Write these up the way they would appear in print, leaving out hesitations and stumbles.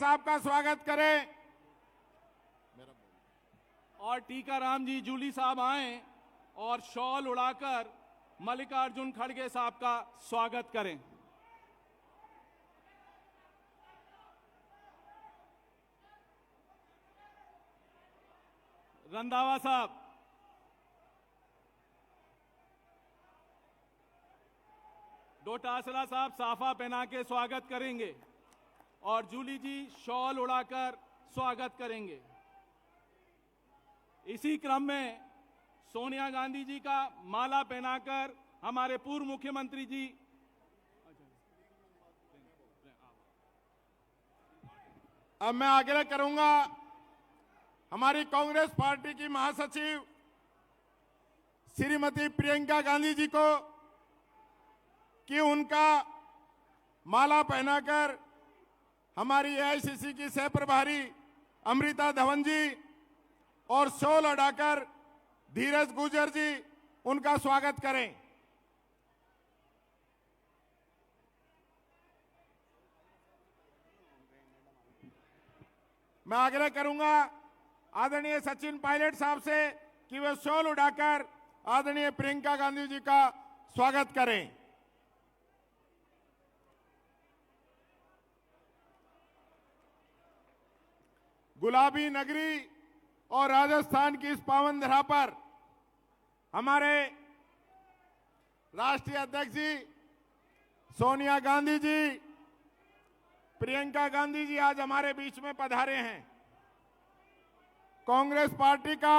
साहब का स्वागत करें। और टीकाराम जी जूली साहब आए और शॉल उड़ाकर मल्लिकार्जुन खड़गे साहब का स्वागत करें। रंधावा साहब, डोटासरा साहब साफा पहना के स्वागत करेंगे और जूली जी शॉल उड़ाकर स्वागत करेंगे। इसी क्रम में सोनिया गांधी जी का माला पहनाकर हमारे पूर्व मुख्यमंत्री जी अब मैं आग्रह करूंगा हमारी कांग्रेस पार्टी की महासचिव श्रीमती प्रियंका गांधी जी को कि उनका माला पहनाकर हमारी एआईसीसी की सह प्रभारी अमृता धवन जी और शॉल उड़ाकर धीरज गुर्जर जी उनका स्वागत करें। मैं आग्रह करूंगा आदरणीय सचिन पायलट साहब से कि वे शॉल उड़ाकर आदरणीय प्रियंका गांधी जी का स्वागत करें। गुलाबी नगरी और राजस्थान की इस पावन धरा पर हमारे राष्ट्रीय अध्यक्ष जी सोनिया गांधी जी, प्रियंका गांधी जी आज हमारे बीच में पधारे हैं। कांग्रेस पार्टी का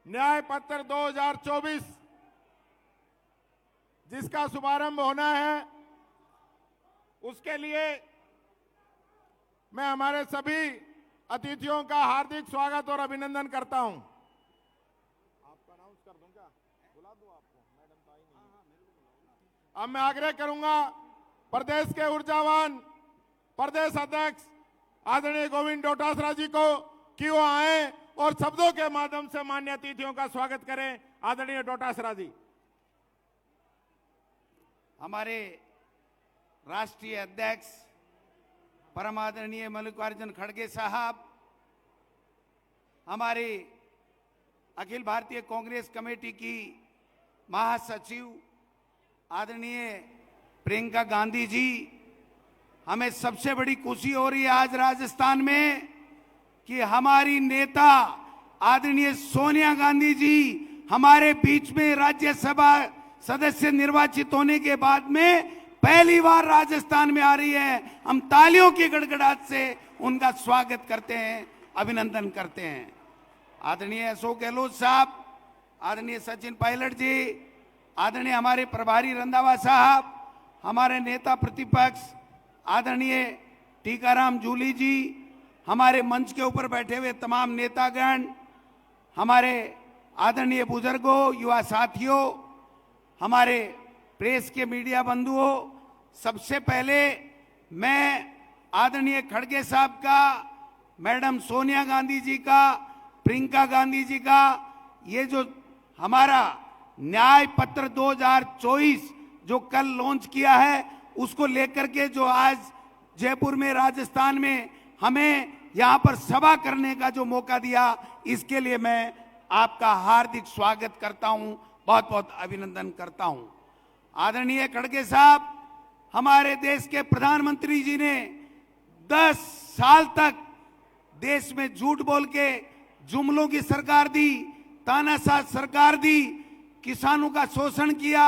न्याय पत्र 2024 जिसका शुभारंभ होना है, उसके लिए मैं हमारे सभी अतिथियों का हार्दिक स्वागत और अभिनंदन करता हूं। आपका अनाउंस कर दूं क्या? बुला दूं आपको? मैडम तो आई नहीं। अब मैं आग्रह करूंगा प्रदेश के ऊर्जावान प्रदेश अध्यक्ष आदरणीय गोविंद डोटासरा जी को कि वो आए और शब्दों के माध्यम से मान्य अतिथियों का स्वागत करें। आदरणीय डोटासरा जी। हमारे राष्ट्रीय अध्यक्ष परम आदरणीय मल्लिकार्जुन खड़गे साहब, हमारे अखिल भारतीय कांग्रेस कमेटी की महासचिव आदरणीय प्रियंका गांधी जी, हमें सबसे बड़ी खुशी हो रही है आज राजस्थान में कि हमारी नेता आदरणीय सोनिया गांधी जी हमारे बीच में राज्यसभा सदस्य निर्वाचित होने के बाद में पहली बार राजस्थान में आ रही है। हम तालियों की गड़गड़ाहट से उनका स्वागत करते हैं, अभिनंदन करते हैं। आदरणीय अशोक गहलोत साहब, आदरणीय सचिन पायलट जी, आदरणीय हमारे प्रभारी रंधावा साहब, हमारे नेता प्रतिपक्ष आदरणीय टीकाराम जूली जी, हमारे मंच के ऊपर बैठे हुए तमाम नेतागण, हमारे आदरणीय बुजुर्गों, युवा साथियों, हमारे प्रेस के मीडिया बंधुओं, सबसे पहले मैं आदरणीय खड़गे साहब का, मैडम सोनिया गांधी जी का, प्रियंका गांधी जी का ये जो हमारा न्याय पत्र 2024 जो कल लॉन्च किया है, उसको लेकर के जो आज जयपुर में राजस्थान में हमें यहां पर सभा करने का जो मौका दिया, इसके लिए मैं आपका हार्दिक स्वागत करता हूं, बहुत बहुत अभिनंदन करता हूं। आदरणीय खड़गे साहब, हमारे देश के प्रधानमंत्री जी ने 10 साल तक देश में झूठ बोल के जुमलों की सरकार दी, तानाशाह सरकार दी, किसानों का शोषण किया,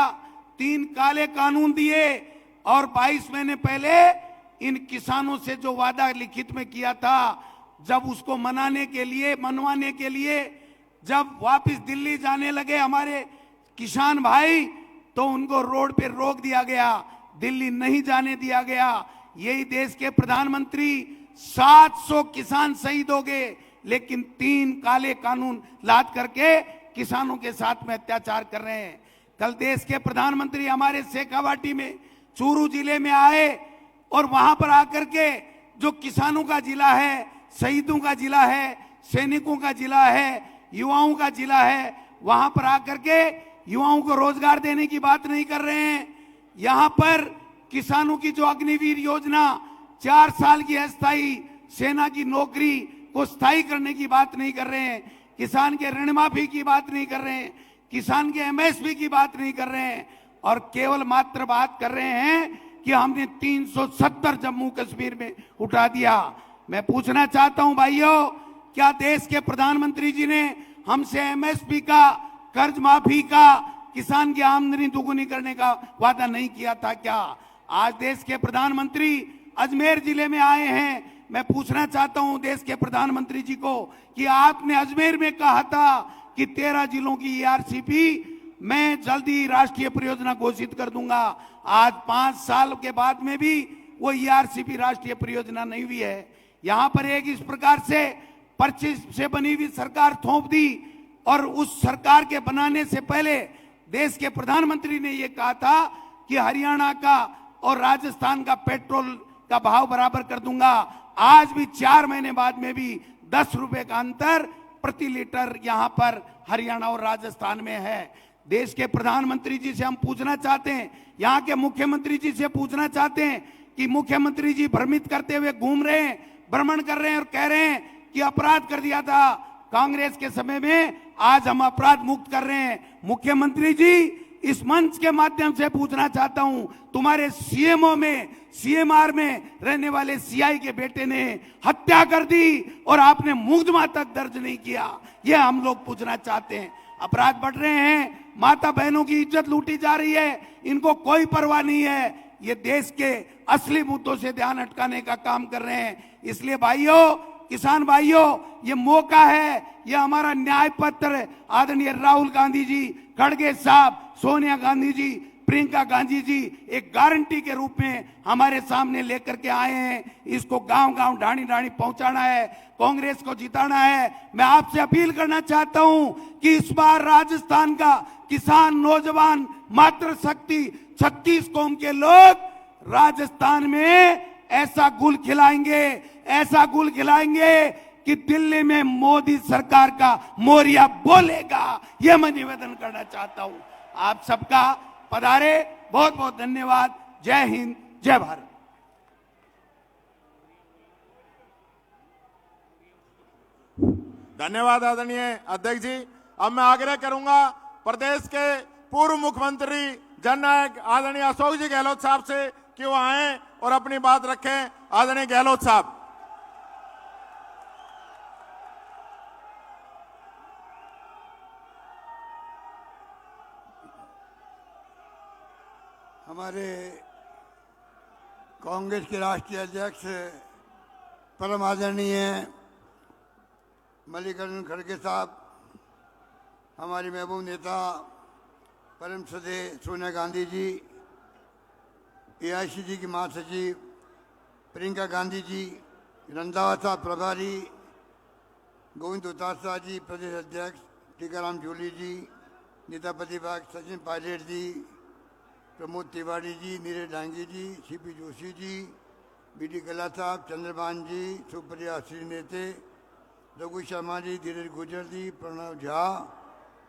3 काले कानून दिए और 22 महीने पहले इन किसानों से जो वादा लिखित में किया था, जब उसको मनवाने के लिए जब वापस दिल्ली जाने लगे हमारे किसान भाई, तो उनको रोड पे रोक दिया गया, दिल्ली नहीं जाने दिया गया। यही देश के प्रधानमंत्री 700 किसान शहीद हो गए, लेकिन 3 काले कानून लाद करके किसानों के साथ में अत्याचार कर रहे हैं। कल देश के प्रधानमंत्री हमारे शेखावाटी में चूरू जिले में आए और वहां पर आकर के जो किसानों का जिला है, शहीदों का जिला है, सैनिकों का जिला है, युवाओं का जिला है, वहां पर आकर के युवाओं को रोजगार देने की बात नहीं कर रहे हैं। यहां पर किसानों की जो अग्निवीर योजना 4 साल की अस्थायी सेना की नौकरी को स्थायी करने की बात नहीं कर रहे हैं, किसान के ऋण माफी की बात नहीं कर रहे हैं, किसान के एमएसपी की बात नहीं कर रहे हैं, और केवल मात्र बात कर रहे हैं कि हमने 370 जम्मू कश्मीर में उठा दिया। मैं पूछना चाहता हूं भाइयों, क्या देश के प्रधानमंत्री जी ने हमसे एमएसपी का, कर्ज माफी का, किसान की आमदनी दुगुनी करने का वादा नहीं किया था क्या? आज देश के प्रधानमंत्री अजमेर जिले में आए हैं। मैं पूछना चाहता हूं देश के प्रधानमंत्री जी को कि आपने अजमेर में कहा था कि 13 जिलों की ईआरसीपी मैं जल्दी राष्ट्रीय परियोजना घोषित कर दूंगा। आज 5 साल के बाद में भी वो ईआरसीपी राष्ट्रीय परियोजना नहीं हुई है। यहां पर एक इस प्रकार से पर्ची से बनी हुई सरकार थोप दी, और उस सरकार के बनाने से पहले देश के प्रधानमंत्री ने यह कहा था कि हरियाणा का और राजस्थान का पेट्रोल का भाव बराबर कर दूंगा। आज भी 4 महीने बाद में भी 10 रुपए का अंतर प्रति लीटर यहां पर हरियाणा और राजस्थान में है। देश के प्रधानमंत्री जी से हम पूछना चाहते हैं, यहां के मुख्यमंत्री जी से पूछना चाहते हैं कि मुख्यमंत्री जी भ्रमित करते हुए घूम रहे हैं, भ्रमण कर रहे हैं और कह रहे हैं कि अपराध कर दिया था कांग्रेस के समय में, आज हम अपराध मुक्त कर रहे हैं। मुख्यमंत्री जी, इस मंच के माध्यम से पूछना चाहता हूं, तुम्हारे सीएमओ में, सीएमआर में रहने वाले सीआई के बेटे ने हत्या कर दी और आपने मुकदमा तक दर्ज नहीं किया। यह हम लोग पूछना चाहते हैं। अपराध बढ़ रहे हैं, माता बहनों की इज्जत लूटी जा रही है, इनको कोई परवाह नहीं है। ये देश के असली मुद्दों से ध्यान हटकाने का काम कर रहे हैं। इसलिए भाइयों, किसान भाइयों, ये मौका है, ये हमारा न्याय पत्र आदरणीय राहुल गांधी जी, खड़गे साहब, सोनिया गांधी जी, प्रियंका गांधी जी एक गारंटी के रूप में हमारे सामने लेकर के आए हैं। इसको गांव गांव, ढाणी ढाणी पहुंचाना है, कांग्रेस को जिताना है। मैं आपसे अपील करना चाहता हूं कि इस बार राजस्थान का किसान, नौजवान, मातृशक्ति, 36 कौम के लोग राजस्थान में ऐसा गुल खिलाएंगे, ऐसा गुल खिलाएंगे कि दिल्ली में मोदी सरकार का मोरिया बोलेगा। यह मैं निवेदन करना चाहता हूं। आप सबका पधारे, बहुत बहुत धन्यवाद। जय हिंद, जय भारत। धन्यवाद आदरणीय अध्यक्ष जी। अब मैं आग्रह करूंगा प्रदेश के पूर्व मुख्यमंत्री जननायक आदरणीय अशोक जी गहलोत साहब से कि वो आए और अपनी बात रखें। आदरणीय गहलोत साहब। हमारे कांग्रेस के राष्ट्रीय अध्यक्ष परम आदरणीय मल्लिकार्जुन खड़गे साहब, हमारी महबूब नेता परम श्रद्धेय सोनिया गांधी जी, एआईसीसी की महासचिव प्रियंका गांधी जी, रंधावा साहब प्रभारी, गोविंद उतासा जी प्रदेश अध्यक्ष, टीकाराम जूली जी, नेता प्रतिपक्ष सचिन पायलट जी, प्रमोद तिवारी जी, नीरज डांगी जी, सीपी जोशी जी, बीडी कला साहब, चंद्रभान जी, सुप्रिया श्रीनेते, रघु शर्मा जी, धीरज गुर्जर जी, प्रणव झा,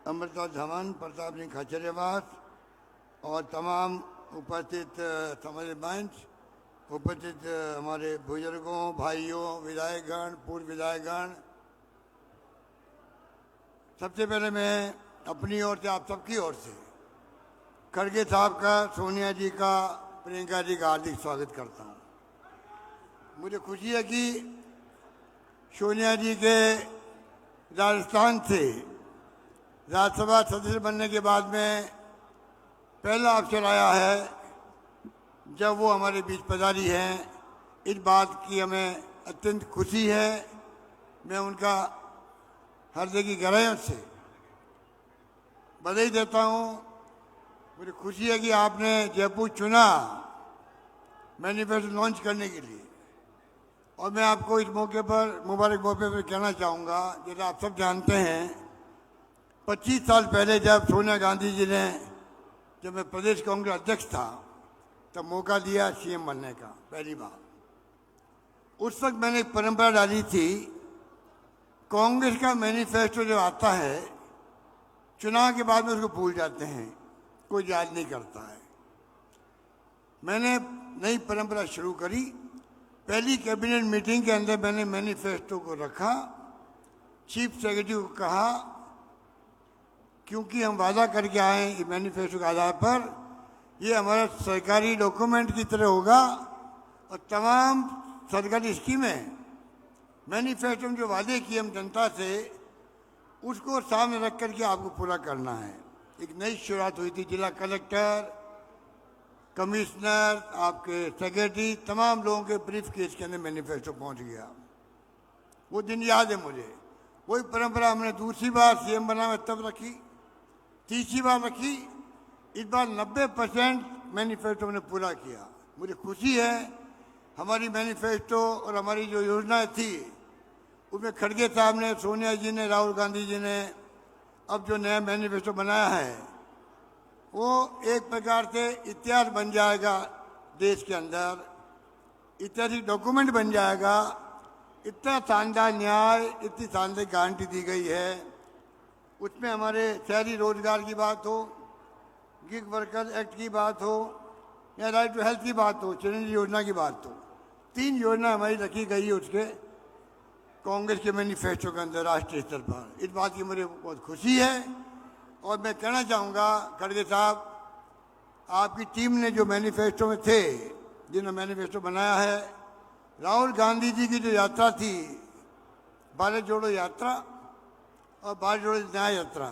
अमृता धवन, प्रताप सिंह खचरियावास और तमाम उपस्थित समाज मंच, उपस्थित हमारे बुजुर्गों, भाइयों, विधायकगण, पूर्व विधायकगण, सबसे पहले मैं अपनी ओर से, आप सबकी ओर से खड़गे साहब का, सोनिया जी का, प्रियंका जी का हार्दिक स्वागत करता हूं। मुझे खुशी है कि सोनिया जी के राजस्थान से राज्यसभा सदस्य बनने के बाद में पहला अवसर आया है जब वो हमारे बीच पधारी हैं। इस बात की हमें अत्यंत खुशी है। मैं उनका हृदय की गहराइयों से बधाई देता हूं। मुझे खुशी है कि आपने जयपुर चुना मैनिफेस्टो लॉन्च करने के लिए, और मैं आपको इस मौके पर, मुबारक मौके पर कहना चाहूँगा, जैसा आप सब जानते हैं 25 साल पहले जब सोनिया गांधी जी ने, जब मैं प्रदेश कांग्रेस अध्यक्ष था, तब मौका दिया सीएम बनने का पहली बार। उस वक्त मैंने एक परंपरा डाली थी, कांग्रेस का मैनिफेस्टो जो आता है चुनाव के बाद में उसको भूल जाते हैं, कोई याद नहीं करता है। मैंने नई परंपरा शुरू करी। पहली कैबिनेट मीटिंग के अंदर मैंने मैनिफेस्टो को रखा, चीफ सेक्रेटरी को कहा, क्योंकि हम वादा करके आए मैनिफेस्टो के आधार पर ये हमारा सरकारी डॉक्यूमेंट की तरह होगा और तमाम सरकारी स्कीमें मैनिफेस्टो में जो वादे किए हम जनता से उसको सामने रख करके आपको पूरा करना है। एक नई शुरुआत हुई थी, जिला कलेक्टर, कमिश्नर, आपके सेक्रेटरी, तमाम लोगों के ब्रीफ केस के अंदर मैनिफेस्टो पहुंच गया। वो दिन याद है मुझे। वही परंपरा हमने दूसरी बार सीएम बना में तब रखी, तीसरी बार रखी, इस बार 90% मैनिफेस्टो ने पूरा किया। मुझे खुशी है हमारी मैनिफेस्टो और हमारी जो योजनाएं थी उसमें खड़गे साहब ने, सोनिया जी ने, राहुल गांधी जी ने अब जो नया मैनिफेस्टो बनाया है वो एक प्रकार से इतिहास बन जाएगा देश के अंदर, ऐतिहासिक डॉक्यूमेंट बन जाएगा। इतना शानदार न्याय, इतनी शानदार गारंटी दी गई है। उसमें हमारे शहरी रोजगार की बात हो, गिग वर्कर एक्ट की बात हो या राइट टू हेल्थ की बात हो, चिरंजीवी योजना की बात हो, 3 योजना हमारी रखी गई है उसके कांग्रेस के मैनिफेस्टो के अंदर राष्ट्रीय स्तर पर। इस बात की मुझे बहुत खुशी है और मैं कहना चाहूँगा खड़गे साहब, आपकी टीम ने जो मैनिफेस्टो में थे, जिन्होंने मैनिफेस्टो बनाया है, राहुल गांधी जी की जो यात्रा थी, भारत जोड़ो यात्रा और भारत जोड़ो न्याय यात्रा,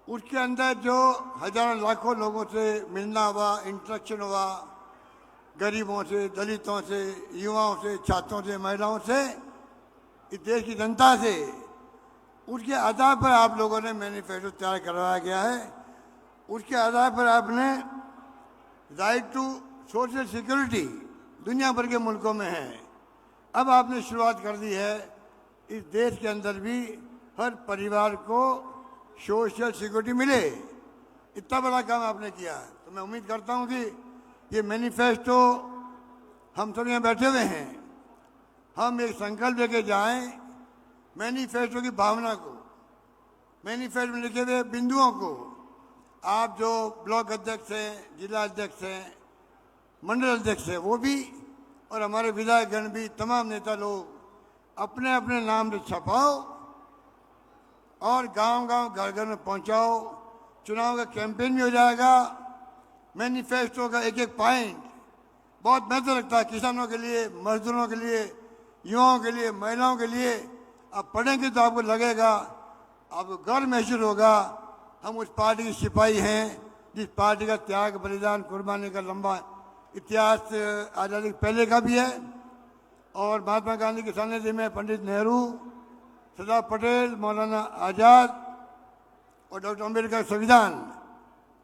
उसके अंदर जो हजारों लाखों लोगों से मिलना हुआ, इंटरेक्शन हुआ, गरीबों से, दलितों से, युवाओं से, छात्रों से, महिलाओं से, इस देश की जनता से, उसके आधार पर आप लोगों ने मैनिफेस्टो तैयार करवाया गया है। उसके आधार पर आपने राइट टू सोशल सिक्योरिटी दुनिया भर के मुल्कों में है, अब आपने शुरुआत कर दी है इस देश के अंदर भी हर परिवार को सोशल सिक्योरिटी मिले। इतना बड़ा काम आपने किया है। तो मैं उम्मीद करता हूँ कि ये मैनिफेस्टो, हम सब यहाँ बैठे हुए हैं, हम एक संकल्प लेके जाएं, मैनिफेस्टो की भावना को, मैनिफेस्टो में लिखे हुए बिंदुओं को, आप जो ब्लॉक अध्यक्ष हैं, जिला अध्यक्ष हैं, मंडल अध्यक्ष हैं, वो भी, और हमारे विधायकगण भी, तमाम नेता लोग अपने अपने नाम से छपाओ और गांव-गांव, घर-घर में पहुंचाओ। चुनाव का कैंपेन भी हो जाएगा। मैनिफेस्टो का एक एक पॉइंट बहुत महत्व रखता है, किसानों के लिए, मजदूरों के लिए, युवाओं के लिए, महिलाओं के लिए। आप पढ़ेंगे तो आपको लगेगा, आपको गर्व महसूस होगा, हम उस पार्टी के सिपाही हैं जिस पार्टी का त्याग, बलिदान, कुर्बानी का लंबा इतिहास आज़ादी के पहले का भी है। और महात्मा गांधी के सानिध्य में पंडित नेहरू, सरदार पटेल, मौलाना आज़ाद और डॉक्टर अम्बेडकर संविधान,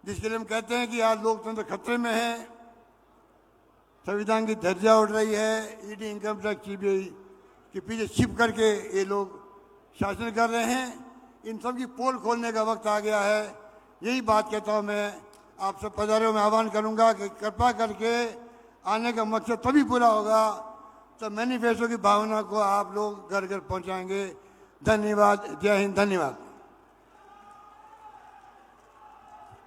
जिसके लिए हम कहते हैं कि आज लोकतंत्र खतरे में है, संविधान की धज्जियां उड़ रही है, ईडी, इनकम टैक्स, सीबीआई के पीछे छिप करके ये लोग शासन कर रहे हैं। इन सब की पोल खोलने का वक्त आ गया है। यही बात कहता हूँ मैं, आप सब पधारों में आह्वान करूंगा कि कृपा करके आने का मकसद तभी पूरा होगा तो मैनिफेस्टो की भावना को आप लोग घर घर पहुंचाएंगे। धन्यवाद। जय हिंद। धन्यवाद।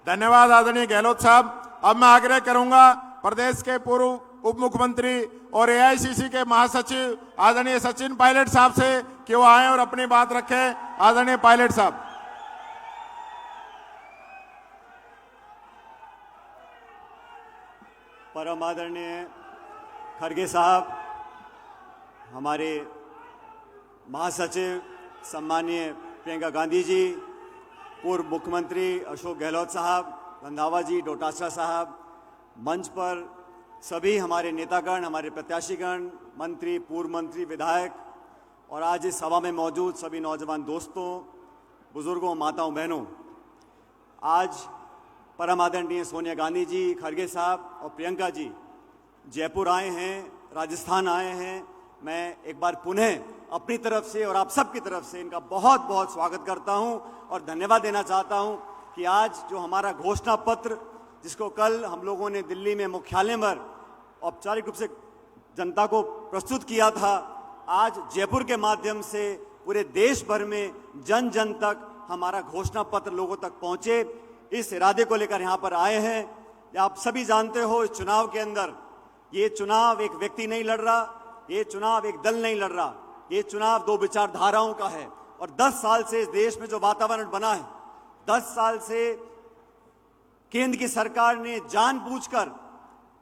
धन्यवाद आदरणीय गहलोत साहब। अब मैं आग्रह करूंगा प्रदेश के पूर्व उप मुख्यमंत्री और एआईसीसी के महासचिव आदरणीय सचिन पायलट साहब से कि वो आए और अपनी बात रखें। आदरणीय पायलट साहब। परम आदरणीय खड़गे साहब, हमारे महासचिव सम्माननीय प्रियंका गांधी जी, पूर्व मुख्यमंत्री अशोक गहलोत साहब, रंधावा जी, डोटासरा साहब, मंच पर सभी हमारे नेतागण, हमारे प्रत्याशीगण, मंत्री, पूर्व मंत्री, विधायक और आज इस सभा में मौजूद सभी नौजवान दोस्तों, बुजुर्गों, माताओं, बहनों, आज परम आदरणीय सोनिया गांधी जी, खड़गे साहब और प्रियंका जी जयपुर आए हैं, राजस्थान आए हैं। मैं एक बार पुनः अपनी तरफ से और आप सब की तरफ से इनका बहुत बहुत स्वागत करता हूं और धन्यवाद देना चाहता हूं कि आज जो हमारा घोषणा पत्र, जिसको कल हम लोगों ने दिल्ली में मुख्यालय पर औपचारिक रूप से जनता को प्रस्तुत किया था, आज जयपुर के माध्यम से पूरे देश भर में जन जन तक हमारा घोषणा पत्र लोगों तक पहुंचे, इस इरादे को लेकर यहाँ पर आए हैं। आप सभी जानते हो, इस चुनाव के अंदर ये चुनाव एक व्यक्ति नहीं लड़ रहा, ये चुनाव एक दल नहीं लड़ रहा, ये चुनाव दो विचारधाराओं का है। और 10 साल से इस देश में जो वातावरण बना है, 10 साल से केंद्र की सरकार ने जानबूझकर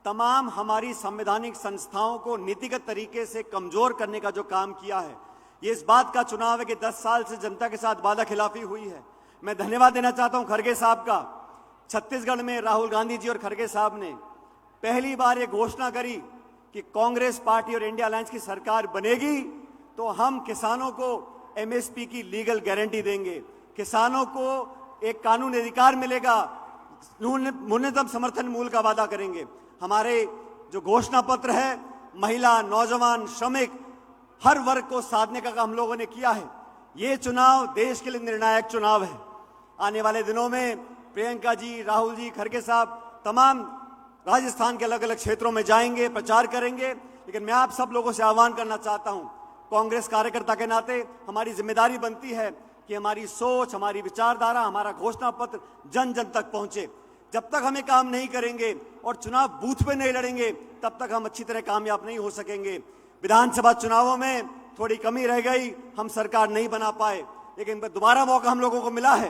तमाम हमारी संवैधानिक संस्थाओं को नीतिगत तरीके से कमजोर करने का जो काम किया है, ये इस बात का चुनाव है कि 10 साल से जनता के साथ वादा खिलाफी हुई है। मैं धन्यवाद देना चाहता हूं खड़गे साहब का। छत्तीसगढ़ में राहुल गांधी जी और खड़गे साहब ने पहली बार ये घोषणा करी कि कांग्रेस पार्टी और इंडिया अलायंस की सरकार बनेगी तो हम किसानों को एमएसपी की लीगल गारंटी देंगे, किसानों को एक कानूनी अधिकार मिलेगा, न्यूनतम समर्थन मूल्य का वादा करेंगे। हमारे जो घोषणा पत्र है, महिला, नौजवान, श्रमिक, हर वर्ग को साधने का काम हम लोगों ने किया है। ये चुनाव देश के लिए निर्णायक चुनाव है। आने वाले दिनों में प्रियंका जी, राहुल जी, खड़गे साहब तमाम राजस्थान के अलग अलग क्षेत्रों में जाएंगे, प्रचार करेंगे। लेकिन मैं आप सब लोगों से आह्वान करना चाहता हूं, कांग्रेस कार्यकर्ता के नाते हमारी जिम्मेदारी बनती है कि हमारी सोच, हमारी विचारधारा, हमारा घोषणा पत्र जन जन तक पहुंचे। जब तक हमें काम नहीं करेंगे और चुनाव बूथ पे नहीं लड़ेंगे, तब तक हम अच्छी तरह कामयाब नहीं हो सकेंगे। विधानसभा चुनावों में थोड़ी कमी रह गई, हम सरकार नहीं बना पाए, लेकिन दोबारा मौका हम लोगों को मिला है।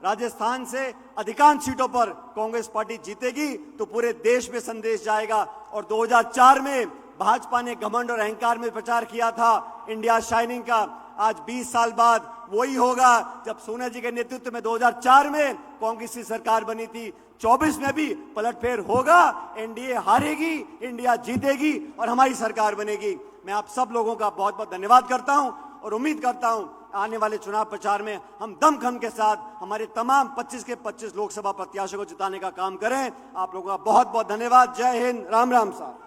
राजस्थान से अधिकांश सीटों पर कांग्रेस पार्टी जीतेगी तो पूरे देश में संदेश जाएगा। और 2004 में भाजपा ने घमंड और अहंकार में प्रचार किया था इंडिया शाइनिंग का, आज 20 साल बाद वही होगा जब सोनिया जी के नेतृत्व में 2004 में कांग्रेस की सरकार बनी थी। 24 में भी पलटफेर होगा, एनडीए हारेगी, इंडिया जीतेगी और हमारी सरकार बनेगी। मैं आप सब लोगों का बहुत बहुत धन्यवाद करता हूं और उम्मीद करता हूं आने वाले चुनाव प्रचार में हम दमखम के साथ हमारे तमाम 25 के 25 लोकसभा प्रत्याशियों को जिताने का काम करें। आप लोगों का बहुत बहुत धन्यवाद। जय हिंद, राम राम साहब।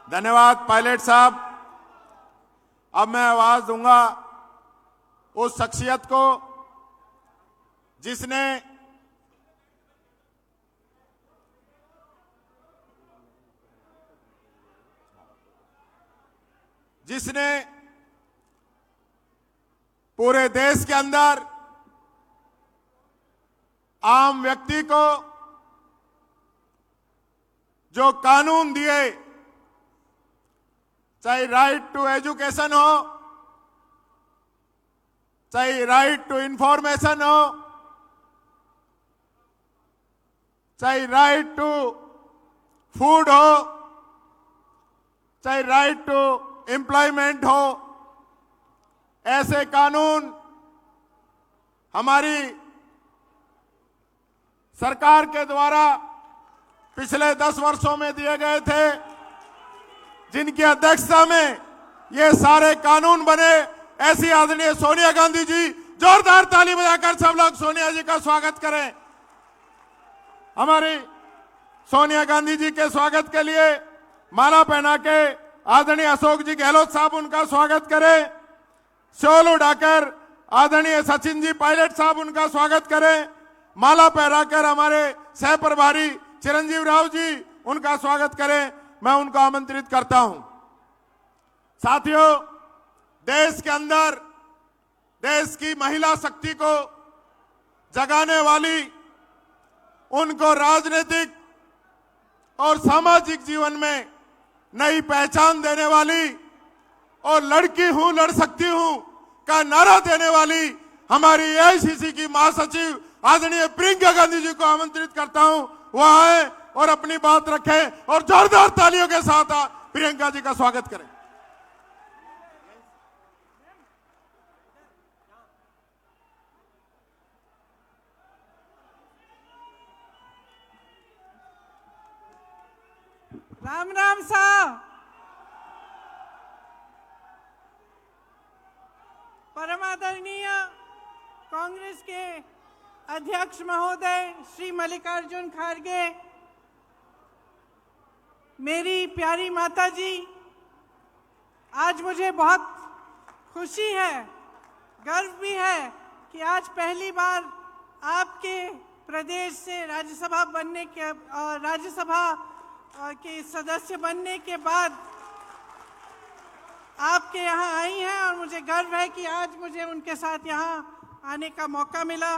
धन्यवाद पायलट साहब। अब मैं आवाज दूंगा उस शख्सियत को जिसने पूरे देश के अंदर आम व्यक्ति को जो कानून दिए, चाहे राइट टू एजुकेशन हो, चाहे राइट टू इंफॉर्मेशन हो, चाहे राइट टू फूड हो, चाहे राइट टू एम्प्लॉयमेंट हो, ऐसे कानून हमारी सरकार के द्वारा पिछले 10 वर्षों में दिए गए थे, जिनकी अध्यक्षता में ये सारे कानून बने। ऐसी आदरणीय सोनिया गांधी जी, जोरदार ताली बजाकर सब लोग सोनिया जी का स्वागत करें। हमारी सोनिया गांधी जी के स्वागत के लिए माला पहना के आदरणीय अशोक जी गहलोत साहब उनका स्वागत करें। शॉल उड़ाकर आदरणीय सचिन जी पायलट साहब उनका स्वागत करें। माला पहनाकर हमारे सह प्रभारी चिरंजीव राव जी उनका स्वागत करें। मैं उनको आमंत्रित करता हूं। साथियों, देश के अंदर देश की महिला शक्ति को जगाने वाली, उनको राजनीतिक और सामाजिक जीवन में नई पहचान देने वाली और लड़की हूं लड़ सकती हूं का नारा देने वाली हमारी एआईसीसी की महासचिव आदरणीय प्रियंका गांधी जी को आमंत्रित करता हूं। वह आए और अपनी बात रखें और जोरदार तालियों के साथ प्रियंका जी का स्वागत करें। राम राम साहब। परम आदरणीय कांग्रेस के अध्यक्ष महोदय श्री मल्लिकार्जुन खड़गे, मेरी प्यारी माता जी, आज मुझे बहुत खुशी है, गर्व भी है कि आज पहली बार आपके प्रदेश से राज्यसभा बनने के और राज्यसभा के सदस्य बनने के बाद आपके यहाँ आई हैं और मुझे गर्व है कि आज मुझे उनके साथ यहाँ आने का मौका मिला।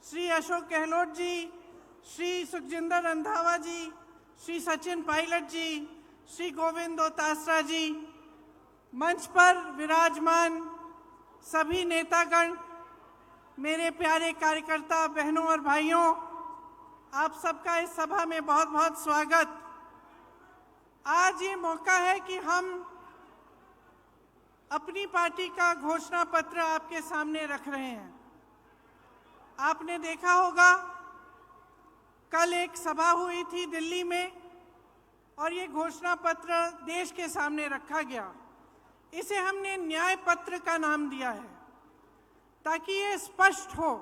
श्री अशोक गहलोत जी, श्री सुखजिंदर रंधावा जी, श्री सचिन पायलट जी, श्री गोविंद दोतासरा जी, मंच पर विराजमान सभी नेतागण, मेरे प्यारे कार्यकर्ता बहनों और भाइयों, आप सबका इस सभा में बहुत बहुत स्वागत। आज ये मौका है कि हम अपनी पार्टी का घोषणा पत्र आपके सामने रख रहे हैं। आपने देखा होगा कल एक सभा हुई थी दिल्ली में और ये घोषणा पत्र देश के सामने रखा गया। इसे हमने न्याय पत्र का नाम दिया है ताकि ये स्पष्ट हो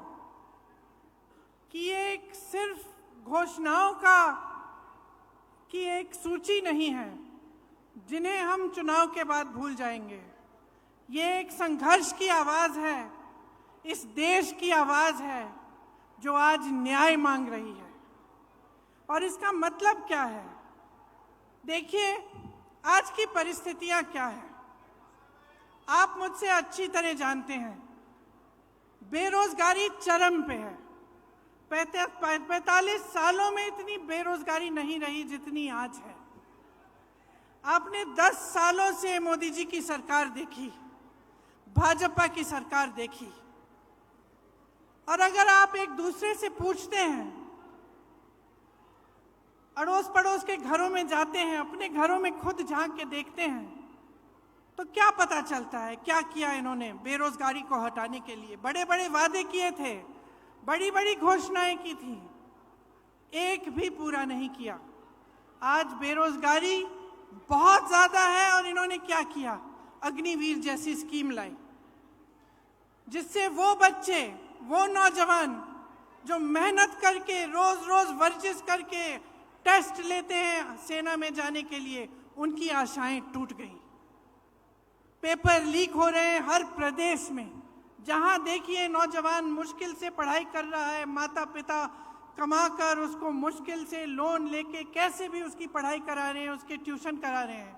कि ये एक सिर्फ घोषणाओं की एक सूची नहीं है जिन्हें हम चुनाव के बाद भूल जाएंगे। ये एक संघर्ष की आवाज़ है, इस देश की आवाज़ है जो आज न्याय मांग रही है। और इसका मतलब क्या है? देखिए, आज की परिस्थितियां क्या है आप मुझसे अच्छी तरह जानते हैं। बेरोजगारी चरम पे है। 45 सालों में इतनी बेरोजगारी नहीं रही जितनी आज है। आपने 10 सालों से मोदी जी की सरकार देखी, भाजपा की सरकार देखी, और अगर आप एक दूसरे से पूछते हैं, अड़ोस पड़ोस के घरों में जाते हैं, अपने घरों में खुद झांक के देखते हैं, तो क्या पता चलता है क्या किया इन्होंने बेरोजगारी को हटाने के लिए? बड़े बड़े वादे किए थे, बड़ी बड़ी घोषणाएं की थी, एक भी पूरा नहीं किया। आज बेरोजगारी बहुत ज्यादा है और इन्होंने क्या किया? अग्निवीर जैसी स्कीम लाई जिससे वो बच्चे, वो नौजवान जो मेहनत करके रोज रोज वर्जिश करके टेस्ट लेते हैं सेना में जाने के लिए, उनकी आशाएं टूट गई। पेपर लीक हो रहे हैं हर प्रदेश में। जहां देखिए नौजवान मुश्किल से पढ़ाई कर रहा है, माता पिता कमाकर उसको मुश्किल से लोन लेके कैसे भी उसकी पढ़ाई करा रहे हैं, उसके ट्यूशन करा रहे हैं,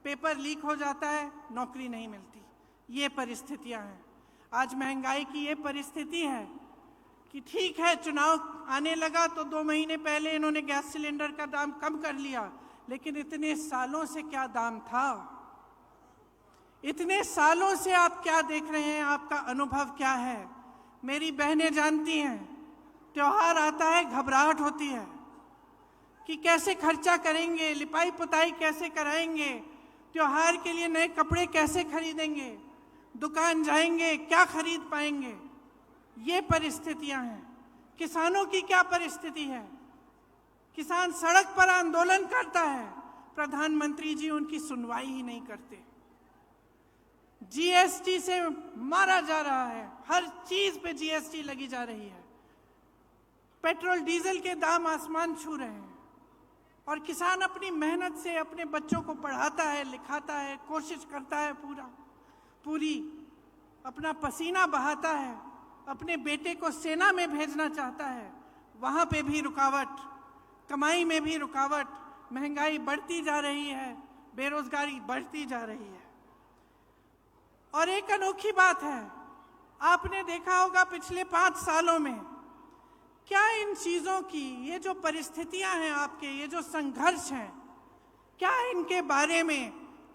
पेपर लीक हो जाता है, नौकरी नहीं मिलती। ये परिस्थितियां हैं। आज महंगाई की ये परिस्थिति है कि ठीक है, चुनाव आने लगा तो 2 महीने पहले इन्होंने गैस सिलेंडर का दाम कम कर लिया, लेकिन इतने सालों से क्या दाम था? इतने सालों से आप क्या देख रहे हैं? आपका अनुभव क्या है? मेरी बहनें जानती हैं, त्योहार आता है घबराहट होती है कि कैसे खर्चा करेंगे, लिपाई पुताई कैसे कराएंगे, त्योहार के लिए नए कपड़े कैसे खरीदेंगे, दुकान जाएंगे क्या खरीद पाएंगे। ये परिस्थितियां हैं। किसानों की क्या परिस्थिति है? किसान सड़क पर आंदोलन करता है, प्रधानमंत्री जी उनकी सुनवाई ही नहीं करते। जीएसटी से मारा जा रहा है, हर चीज पे जीएसटी लगी जा रही है। पेट्रोल डीजल के दाम आसमान छू रहे हैं और किसान अपनी मेहनत से अपने बच्चों को पढ़ाता है, लिखाता है, कोशिश करता है, पूरी अपना पसीना बहाता है, अपने बेटे को सेना में भेजना चाहता है, वहां पे भी रुकावट, कमाई में भी रुकावट, महंगाई बढ़ती जा रही है, बेरोजगारी बढ़ती जा रही है। और एक अनोखी बात है, आपने देखा होगा पिछले 5 सालों में क्या इन चीजों की, ये जो परिस्थितियां हैं आपके, ये जो संघर्ष हैं, क्या इनके बारे में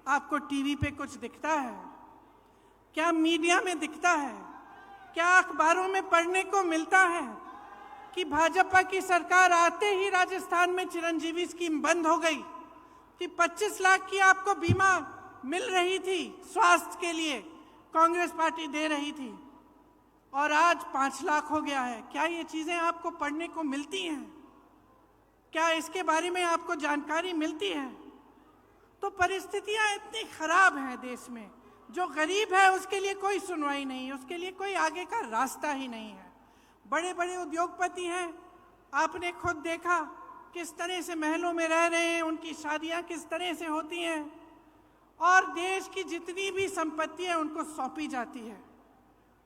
आपको टीवी पे कुछ दिखता है? क्या मीडिया में दिखता है? क्या अखबारों में पढ़ने को मिलता है कि भाजपा की सरकार आते ही राजस्थान में चिरंजीवी स्कीम बंद हो गई, कि 25 लाख की आपको बीमा मिल रही थी स्वास्थ्य के लिए, कांग्रेस पार्टी दे रही थी, और आज 5 लाख हो गया है? क्या ये चीजें आपको पढ़ने को मिलती हैं? क्या इसके बारे में आपको जानकारी मिलती है? तो परिस्थितियां इतनी खराब हैं देश में, जो गरीब है उसके लिए कोई सुनवाई नहीं, उसके लिए कोई आगे का रास्ता ही नहीं है। बड़े बड़े उद्योगपति हैं, आपने खुद देखा किस तरह से महलों में रह रहे हैं, उनकी शादियां किस तरह से होती हैं, और देश की जितनी भी संपत्ति है उनको सौंपी जाती है।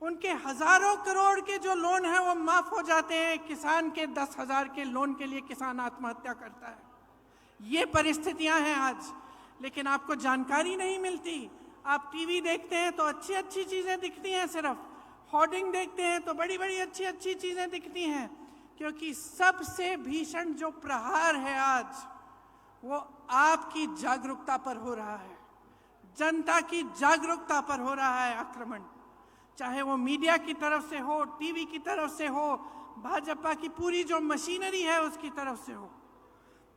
उनके हजारों करोड़ के जो लोन है वो माफ हो जाते हैं, किसान के 10,000 के लोन के लिए किसान आत्महत्या करता है। ये परिस्थितियां हैं आज। लेकिन आपको जानकारी नहीं मिलती। आप टीवी देखते हैं तो अच्छी अच्छी चीज़ें दिखती हैं, सिर्फ होर्डिंग देखते हैं तो बड़ी बड़ी अच्छी अच्छी चीज़ें दिखती हैं, क्योंकि सबसे भीषण जो प्रहार है आज वो आपकी जागरूकता पर हो रहा है, जनता की जागरूकता पर हो रहा है आक्रमण। चाहे वो मीडिया की तरफ से हो, टीवी की तरफ से हो, भाजपा की पूरी जो मशीनरी है उसकी तरफ से हो।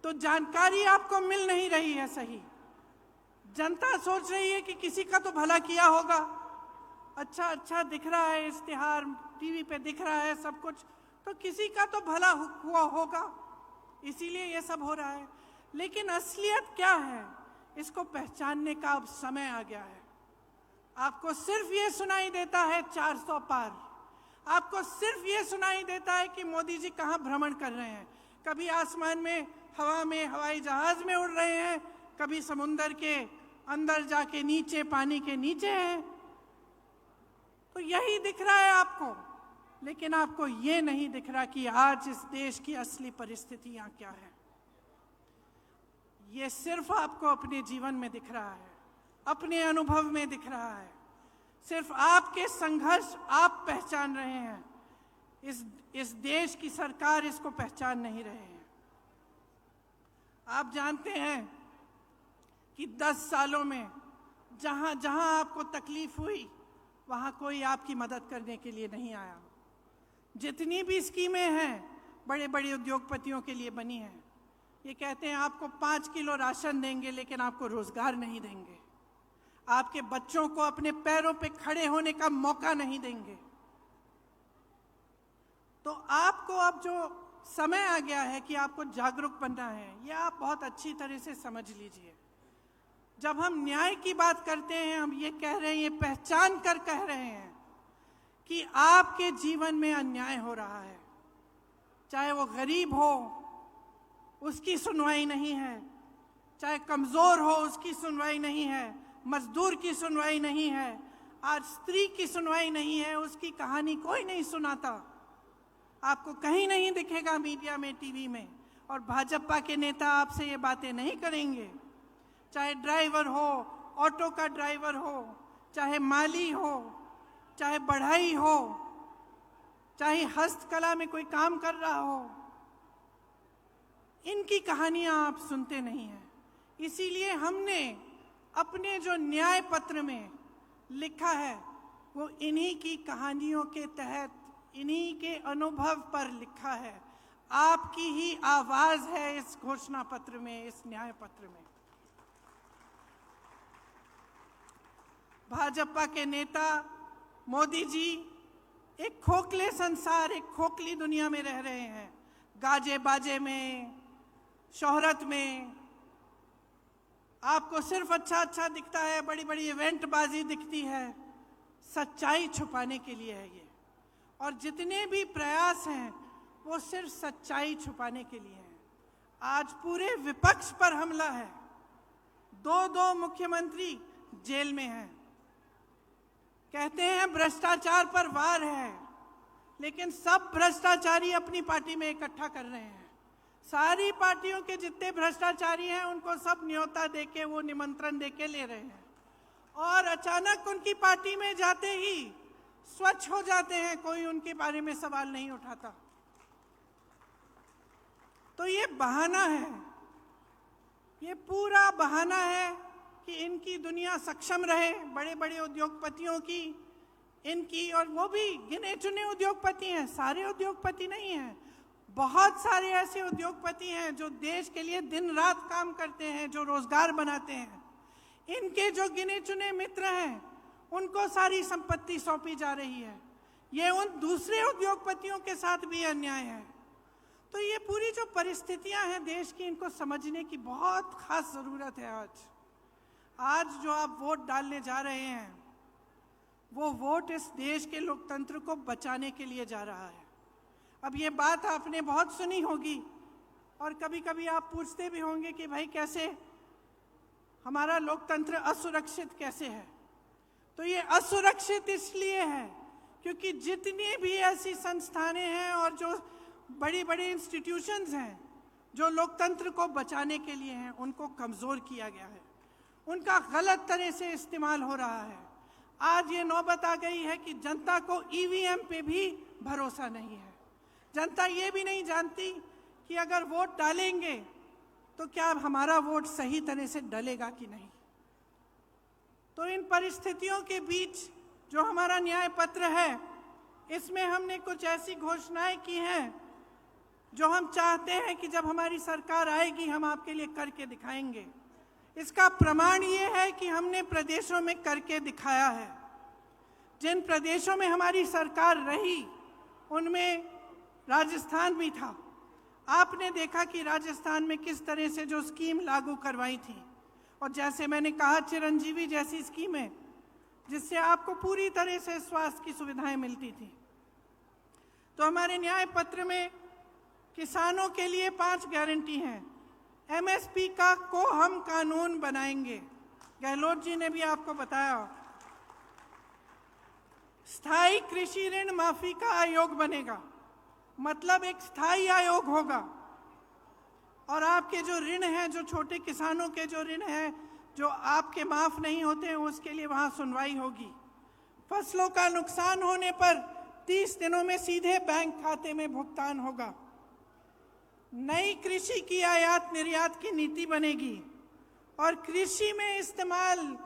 तो जानकारी आपको मिल नहीं रही है सही। जनता सोच रही है कि किसी का तो भला किया होगा, अच्छा अच्छा दिख रहा है, इश्तिहार टीवी पे दिख रहा है सब कुछ, तो किसी का तो भला हुआ होगा, इसीलिए ये सब हो रहा है। लेकिन असलियत क्या है, इसको पहचानने का अब समय आ गया है। आपको सिर्फ ये सुनाई देता है 400 पार, आपको सिर्फ ये सुनाई देता है कि मोदी जी कहाँ भ्रमण कर रहे हैं। कभी आसमान में, हवा में, हवाई जहाज में उड़ रहे हैं, कभी समुंदर के अंदर जाके नीचे, पानी के नीचे हैं। तो यही दिख रहा है आपको, लेकिन आपको ये नहीं दिख रहा कि आज इस देश की असली परिस्थितियां क्या है। ये सिर्फ आपको अपने जीवन में दिख रहा है, अपने अनुभव में दिख रहा है, सिर्फ आपके संघर्ष आप पहचान रहे हैं। इस देश की सरकार इसको पहचान नहीं रहे हैं। आप जानते हैं कि 10 सालों में जहां जहां आपको तकलीफ हुई वहां कोई आपकी मदद करने के लिए नहीं आया। जितनी भी स्कीमें हैं बड़े बड़े उद्योगपतियों के लिए बनी हैं, ये कहते हैं आपको 5 किलो राशन देंगे लेकिन आपको रोजगार नहीं देंगे, आपके बच्चों को अपने पैरों पे खड़े होने का मौका नहीं देंगे। तो आपको अब जो समय आ गया है कि आपको जागरूक बनना है, यह आप बहुत अच्छी तरह से समझ लीजिए। जब हम न्याय की बात करते हैं, हम ये कह रहे हैं, ये पहचान कर कह रहे हैं कि आपके जीवन में अन्याय हो रहा है। चाहे वो गरीब हो, उसकी सुनवाई नहीं है, चाहे कमजोर हो, उसकी सुनवाई नहीं है, मजदूर की सुनवाई नहीं है, आज स्त्री की सुनवाई नहीं है, उसकी कहानी कोई नहीं सुनाता। आपको कहीं नहीं दिखेगा मीडिया में, टीवी में। और भाजपा के नेता आपसे ये बातें नहीं करेंगे। चाहे ड्राइवर हो, ऑटो का ड्राइवर हो, चाहे माली हो, चाहे बढ़ई हो, चाहे हस्तकला में कोई काम कर रहा हो, इनकी कहानियां आप सुनते नहीं हैं। इसीलिए हमने अपने जो न्याय पत्र में लिखा है वो इन्हीं की कहानियों के तहत, इन्हीं के अनुभव पर लिखा है। आपकी ही आवाज है इस घोषणा पत्र में, इस न्याय पत्र में। भाजपा के नेता मोदी जी एक खोखले संसार, एक खोखली दुनिया में रह रहे हैं। गाजे बाजे में, शोहरत में आपको सिर्फ अच्छा अच्छा दिखता है, बड़ी बड़ी इवेंट बाजी दिखती है। सच्चाई छुपाने के लिए है ये, और जितने भी प्रयास हैं वो सिर्फ सच्चाई छुपाने के लिए हैं। आज पूरे विपक्ष पर हमला है, 2 मुख्यमंत्री जेल में हैं। कहते हैं भ्रष्टाचार पर वार है, लेकिन सब भ्रष्टाचारी अपनी पार्टी में इकट्ठा कर रहे हैं। सारी पार्टियों के जितने भ्रष्टाचारी हैं उनको सब न्योता देके, वो निमंत्रण देके ले रहे हैं, और अचानक उनकी पार्टी में जाते ही स्वच्छ हो जाते हैं, कोई उनके बारे में सवाल नहीं उठाता। तो ये बहाना है, ये पूरा बहाना है कि इनकी दुनिया सक्षम रहे, बड़े बड़े उद्योगपतियों की, इनकी, और वो भी गिने चुने उद्योगपति हैं, सारे उद्योगपति नहीं हैं। बहुत सारे ऐसे उद्योगपति हैं जो देश के लिए दिन रात काम करते हैं, जो रोजगार बनाते हैं। इनके जो गिने चुने मित्र हैं उनको सारी संपत्ति सौंपी जा रही है। ये उन दूसरे उद्योगपतियों के साथ भी अन्याय है। तो ये पूरी जो परिस्थितियां हैं देश की, इनको समझने की बहुत खास जरूरत है। आज जो आप वोट डालने जा रहे हैं, वो वोट इस देश के लोकतंत्र को बचाने के लिए जा रहा है। अब ये बात आपने बहुत सुनी होगी, और कभी कभी आप पूछते भी होंगे कि भाई कैसे हमारा लोकतंत्र असुरक्षित कैसे है। तो ये असुरक्षित इसलिए है क्योंकि जितनी भी ऐसी संस्थानें हैं और जो बड़ी बड़ी इंस्टीट्यूशंस हैं जो लोकतंत्र को बचाने के लिए हैं, उनको कमज़ोर किया गया है, उनका गलत तरह से इस्तेमाल हो रहा है। आज ये नौबत आ गई है कि जनता को ईवीएम पे भी भरोसा नहीं है। जनता ये भी नहीं जानती कि अगर वोट डालेंगे तो क्या हमारा वोट सही तरह से डलेगा कि नहीं। तो इन परिस्थितियों के बीच जो हमारा न्याय पत्र है, इसमें हमने कुछ ऐसी घोषणाएं की हैं जो हम चाहते हैं कि जब हमारी सरकार आएगी हम आपके लिए करके दिखाएंगे। इसका प्रमाण ये है कि हमने प्रदेशों में करके दिखाया है। जिन प्रदेशों में हमारी सरकार रही उनमें राजस्थान भी था। आपने देखा कि राजस्थान में किस तरह से जो स्कीम लागू करवाई थी, और जैसे मैंने कहा चिरंजीवी जैसी स्कीमें जिससे आपको पूरी तरह से स्वास्थ्य की सुविधाएं मिलती थी। तो हमारे न्याय पत्र में किसानों के लिए 5 गारंटी हैं। एमएसपी को हम कानून बनाएंगे, गहलोत जी ने भी आपको बताया। स्थायी कृषि ऋण माफी का आयोग बनेगा, मतलब एक स्थायी आयोग होगा और आपके जो ऋण हैं, जो छोटे किसानों के जो ऋण हैं जो आपके माफ नहीं होते हैं, उसके लिए वहां सुनवाई होगी। फसलों का नुकसान होने पर 30 दिनों में सीधे बैंक खाते में भुगतान होगा। नई कृषि की आयात निर्यात की नीति बनेगी और कृषि में इस्तेमाल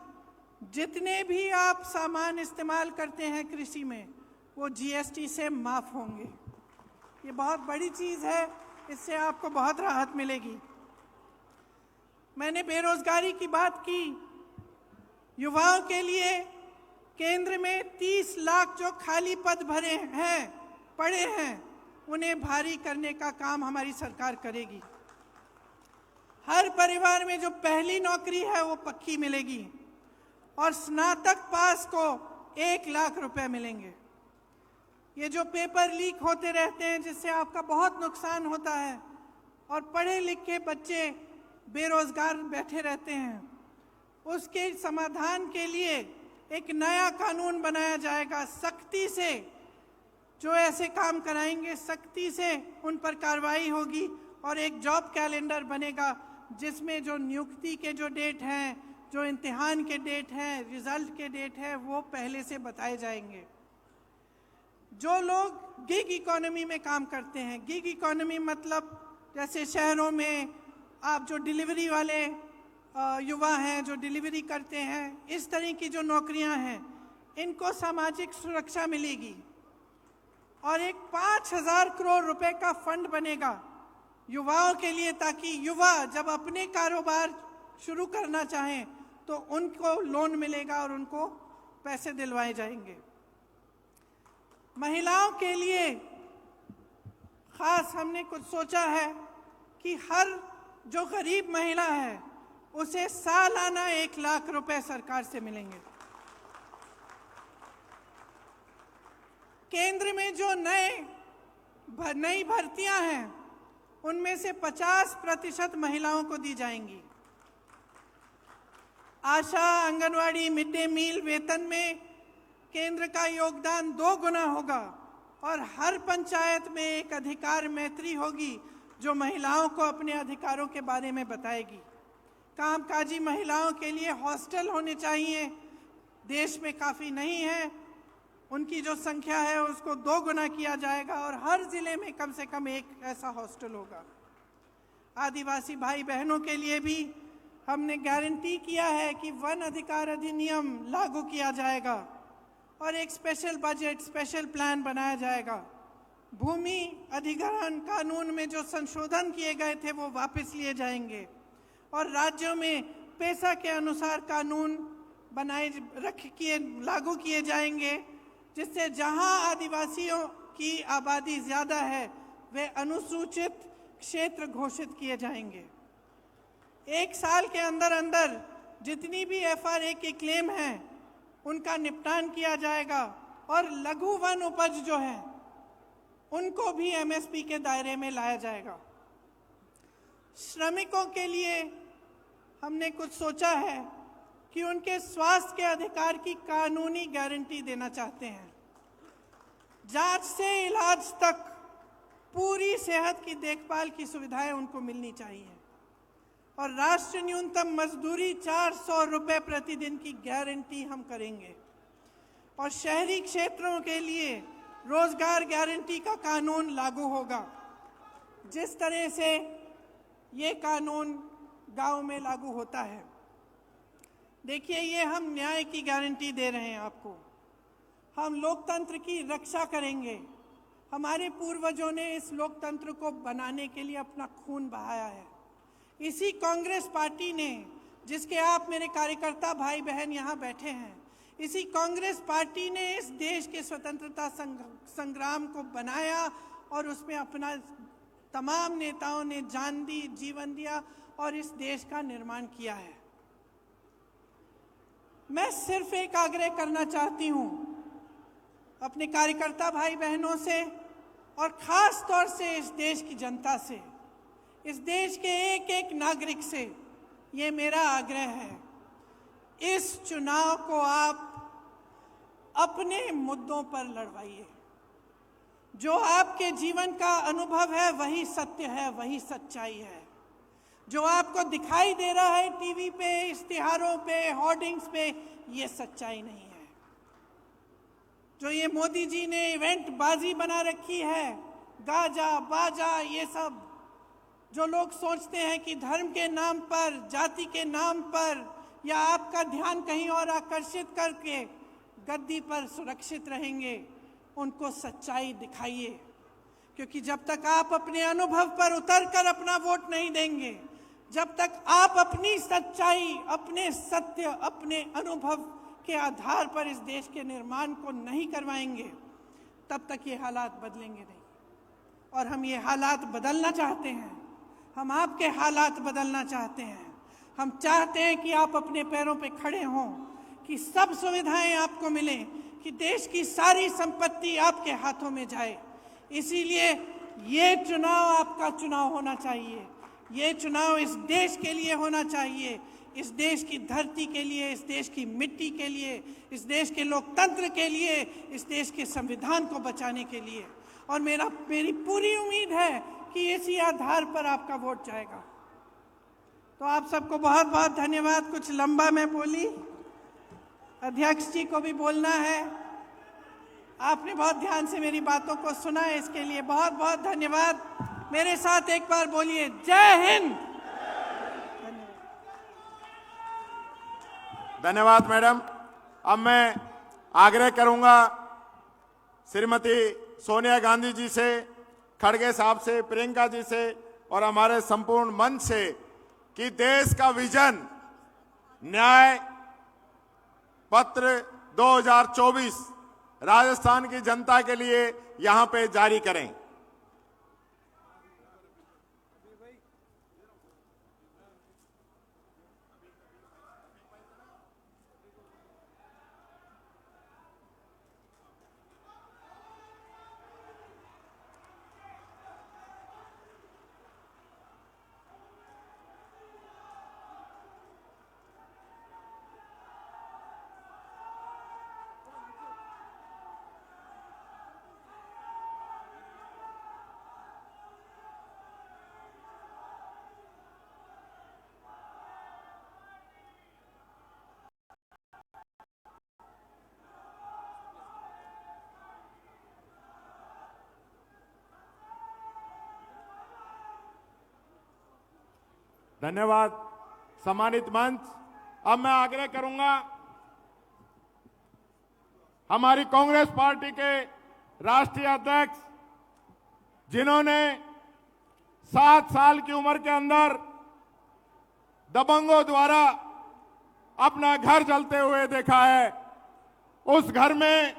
जितने भी आप सामान इस्तेमाल करते हैं कृषि में, वो जीएसटी से माफ होंगे। ये बहुत बड़ी चीज है, इससे आपको बहुत राहत मिलेगी। मैंने बेरोजगारी की बात की। युवाओं के लिए केंद्र में 30 लाख जो खाली पद भरे हैं, पड़े हैं, उन्हें भारी करने का काम हमारी सरकार करेगी। हर परिवार में जो पहली नौकरी है वो पक्की मिलेगी और स्नातक पास को 1 लाख रुपए मिलेंगे। ये जो पेपर लीक होते रहते हैं जिससे आपका बहुत नुकसान होता है और पढ़े लिखे बच्चे बेरोजगार बैठे रहते हैं, उसके समाधान के लिए एक नया कानून बनाया जाएगा। सख्ती से जो ऐसे काम कराएंगे, सख्ती से उन पर कार्रवाई होगी और एक जॉब कैलेंडर बनेगा जिसमें जो नियुक्ति के जो डेट हैं, जो इम्तिहान के डेट हैं, रिजल्ट के डेट हैं, वो पहले से बताए जाएंगे। जो लोग गिग इकोनॉमी में काम करते हैं, गिग इकोनॉमी मतलब जैसे शहरों में आप जो डिलीवरी वाले युवा हैं जो डिलीवरी करते हैं, इस तरह की जो नौकरियां हैं, इनको सामाजिक सुरक्षा मिलेगी और एक 5,000 करोड़ रुपए का फंड बनेगा युवाओं के लिए, ताकि युवा जब अपने कारोबार शुरू करना चाहें तो उनको लोन मिलेगा और उनको पैसे दिलवाए जाएंगे। महिलाओं के लिए खास हमने कुछ सोचा है कि हर जो गरीब महिला है उसे सालाना 1 लाख रुपए सरकार से मिलेंगे। केंद्र में जो नई भर्तियां हैं उनमें से 50% महिलाओं को दी जाएंगी। आशा, आंगनवाड़ी, मिड डे मील वेतन में केंद्र का योगदान 2 गुना होगा और हर पंचायत में एक अधिकार मैत्री होगी जो महिलाओं को अपने अधिकारों के बारे में बताएगी। कामकाजी महिलाओं के लिए हॉस्टल होने चाहिए, देश में काफ़ी नहीं है, उनकी जो संख्या है उसको 2 गुना किया जाएगा और हर जिले में कम से कम एक ऐसा हॉस्टल होगा। आदिवासी भाई बहनों के लिए भी हमने गारंटी किया है कि वन अधिकार अधिनियम लागू किया जाएगा और एक स्पेशल बजट, स्पेशल प्लान बनाया जाएगा। भूमि अधिग्रहण कानून में जो संशोधन किए गए थे वो वापस लिए जाएंगे और राज्यों में पैसा के अनुसार कानून लागू किए जाएंगे, जिससे जहां आदिवासियों की आबादी ज़्यादा है वे अनुसूचित क्षेत्र घोषित किए जाएंगे। 1 साल के अंदर अंदर जितनी भी FRA की क्लेम हैं उनका निपटान किया जाएगा और लघु वन उपज जो है उनको भी MSP के दायरे में लाया जाएगा। श्रमिकों के लिए हमने कुछ सोचा है कि उनके स्वास्थ्य के अधिकार की कानूनी गारंटी देना चाहते हैं। जांच से इलाज तक पूरी सेहत की देखभाल की सुविधाएं उनको मिलनी चाहिए। और राष्ट्रीय न्यूनतम मजदूरी 400 रुपए प्रतिदिन की गारंटी हम करेंगे। और शहरी क्षेत्रों के लिए रोजगार गारंटी का कानून लागू होगा। जिस तरह से ये कानून गांव में लागू होता है, देखिए, ये हम न्याय की गारंटी दे रहे हैं आपको। हम लोकतंत्र की रक्षा करेंगे। हमारे पूर्वजों ने इस लोकतंत्र को बनाने के लिए अपना खून बहाया है। इसी कांग्रेस पार्टी ने, जिसके आप मेरे कार्यकर्ता भाई बहन यहाँ बैठे हैं, इसी कांग्रेस पार्टी ने इस देश के स्वतंत्रता संग्राम को बनाया और उसमें अपना तमाम नेताओं ने जान दी, जीवन दिया और इस देश का निर्माण किया है। मैं सिर्फ एक आग्रह करना चाहती हूं अपने कार्यकर्ता भाई बहनों से और खास तौर से इस देश की जनता से, इस देश के एक एक नागरिक से ये मेरा आग्रह है, इस चुनाव को आप अपने मुद्दों पर लड़वाइए। जो आपके जीवन का अनुभव है वही सत्य है, वही सच्चाई है। जो आपको दिखाई दे रहा है टीवी पे, इश्तिहारों पे, होर्डिंग्स पे, ये सच्चाई नहीं है। जो ये मोदी जी ने इवेंट बाजी बना रखी है, गाजा बाजा, ये सब, जो लोग सोचते हैं कि धर्म के नाम पर, जाति के नाम पर या आपका ध्यान कहीं और आकर्षित करके गद्दी पर सुरक्षित रहेंगे, उनको सच्चाई दिखाइए। क्योंकि जब तक आप अपने अनुभव पर उतरकर अपना वोट नहीं देंगे, जब तक आप अपनी सच्चाई, अपने सत्य, अपने अनुभव के आधार पर इस देश के निर्माण को नहीं करवाएंगे, तब तक ये हालात बदलेंगे नहीं। और हम ये हालात बदलना चाहते हैं। हम आपके हालात बदलना चाहते हैं। हम चाहते हैं कि आप अपने पैरों पे खड़े हों, कि सब सुविधाएं आपको मिलें, कि देश की सारी संपत्ति आपके हाथों में जाए। इसीलिए ये चुनाव आपका चुनाव होना चाहिए। ये चुनाव इस देश के लिए होना चाहिए, इस देश की धरती के लिए, इस देश की मिट्टी के लिए, इस देश के लोकतंत्र के लिए, इस देश के संविधान को बचाने के लिए। और मेरी पूरी उम्मीद है कि इसी आधार पर आपका वोट जाएगा। तो आप सबको बहुत बहुत धन्यवाद। कुछ लंबा मैं बोली, अध्यक्ष जी को भी बोलना है। आपने बहुत ध्यान से मेरी बातों को सुना है, इसके लिए बहुत बहुत धन्यवाद। मेरे साथ एक बार बोलिए, जय हिंद। धन्यवाद मैडम। अब मैं आग्रह करूंगा श्रीमती सोनिया गांधी जी से, खड़गे साहब से, प्रियंका जी से और हमारे संपूर्ण मंच से कि देश का विजन न्याय पत्र 2024 राजस्थान की जनता के लिए यहां पे जारी करें। धन्यवाद सम्मानित मंच। अब मैं आग्रह करूंगा हमारी कांग्रेस पार्टी के राष्ट्रीय अध्यक्ष, जिन्होंने 7 साल की उम्र के अंदर दबंगों द्वारा अपना घर जलते हुए देखा है, उस घर में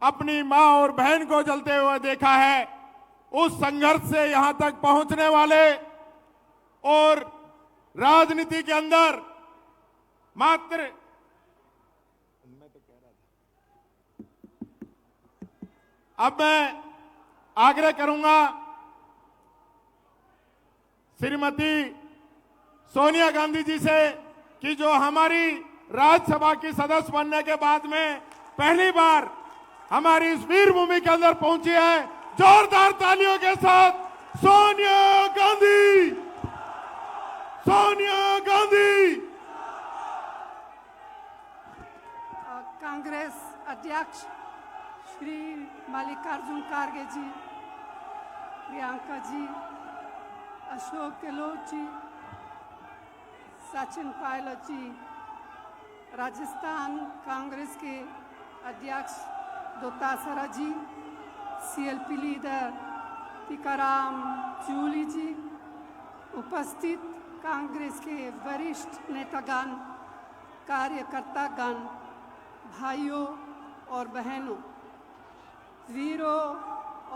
अपनी मां और बहन को जलते हुए देखा है, उस संघर्ष से यहां तक पहुंचने वाले और राजनीति के अंदर मात्र अब मैं आग्रह करूंगा श्रीमती सोनिया गांधी जी से कि जो हमारी राज्यसभा की सदस्य बनने के बाद में पहली बार हमारी इस वीर भूमि के अंदर पहुंची है, जोरदार तालियों के साथ सोनिया गांधी, सोनिया गांधी। कांग्रेस अध्यक्ष श्री मल्लिकार्जुन खड़गे जी, प्रियंका जी, अशोक गहलोत जी, सचिन पायलट जी, राजस्थान कांग्रेस के अध्यक्ष डोटासरा जी, सीएलपी लीडर टीकाराम जूली जी, उपस्थित कांग्रेस के वरिष्ठ नेतागण, कार्यकर्तागण, भाइयों और बहनों, वीरों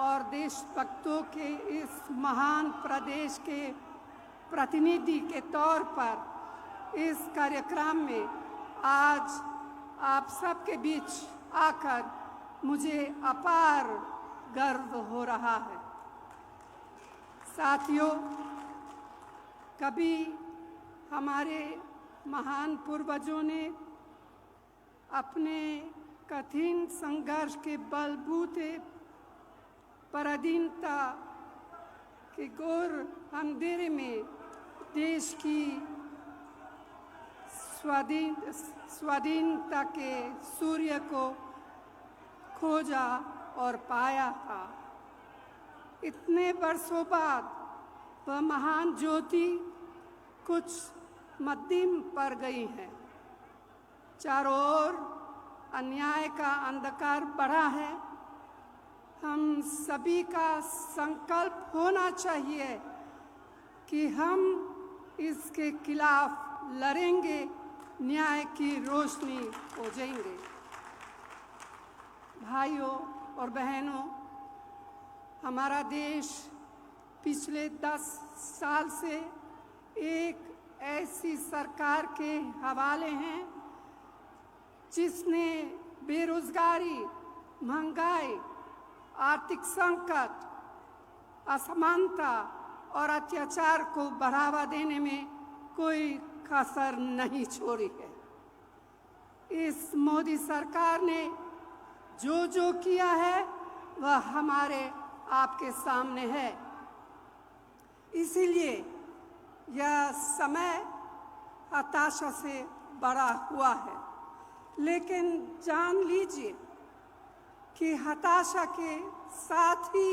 और देशभक्तों के इस महान प्रदेश के प्रतिनिधि के तौर पर इस कार्यक्रम में आज आप सबके बीच आकर मुझे अपार गर्व हो रहा है। साथियों, कभी हमारे महान पूर्वजों ने अपने कठिन संघर्ष के बलबूते पराधीनता के घोर अंधेरे में देश की स्वाधीनता के सूर्य को खोजा और पाया था। इतने वर्षों बाद वह महान ज्योति कुछ मध्यम पड़ गई है। चारों ओर अन्याय का अंधकार बढ़ा है। हम सभी का संकल्प होना चाहिए कि हम इसके खिलाफ लड़ेंगे, न्याय की रोशनी हो जाएंगे। भाइयों और बहनों, हमारा देश पिछले 10 साल से एक ऐसी सरकार के हवाले हैं जिसने बेरोजगारी, महंगाई, आर्थिक संकट, असमानता और अत्याचार को बढ़ावा देने में कोई कसर नहीं छोड़ी है। इस मोदी सरकार ने जो जो किया है वह हमारे आपके सामने है। इसीलिए यह समय हताशा से भरा हुआ है, लेकिन जान लीजिए कि हताशा के साथ ही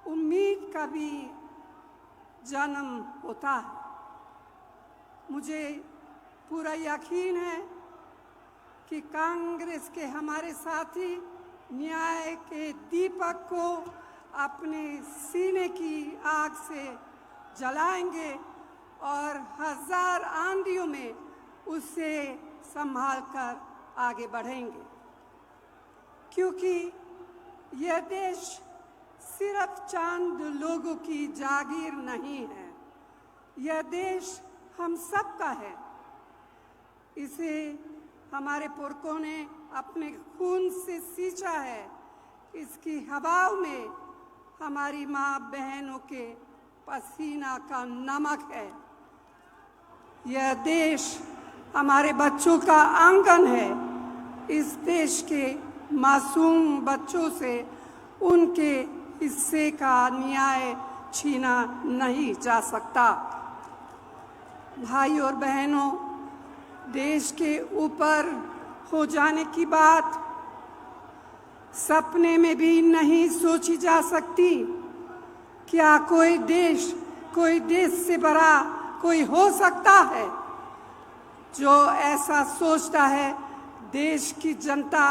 उम्मीद का भी जन्म होता है। मुझे पूरा यकीन है कि कांग्रेस के हमारे साथी न्याय के दीपक को अपने सीने की आग से जलाएंगे और हजार आंधियों में उसे संभाल कर आगे बढ़ेंगे, क्योंकि यह देश सिर्फ चंद लोगों की जागीर नहीं है। यह देश हम सबका है। इसे हमारे पुरखों ने अपने खून से सींचा है। इसकी हवाओं में हमारी माँ बहनों के पसीना का नमक है। यह देश हमारे बच्चों का आंगन है। इस देश के मासूम बच्चों से उनके हिस्से का न्याय छीना नहीं जा सकता। भाई और बहनों, देश के ऊपर हो जाने की बात सपने में भी नहीं सोची जा सकती। क्या कोई देश से बड़ा कोई हो सकता है? जो ऐसा सोचता है, देश की जनता,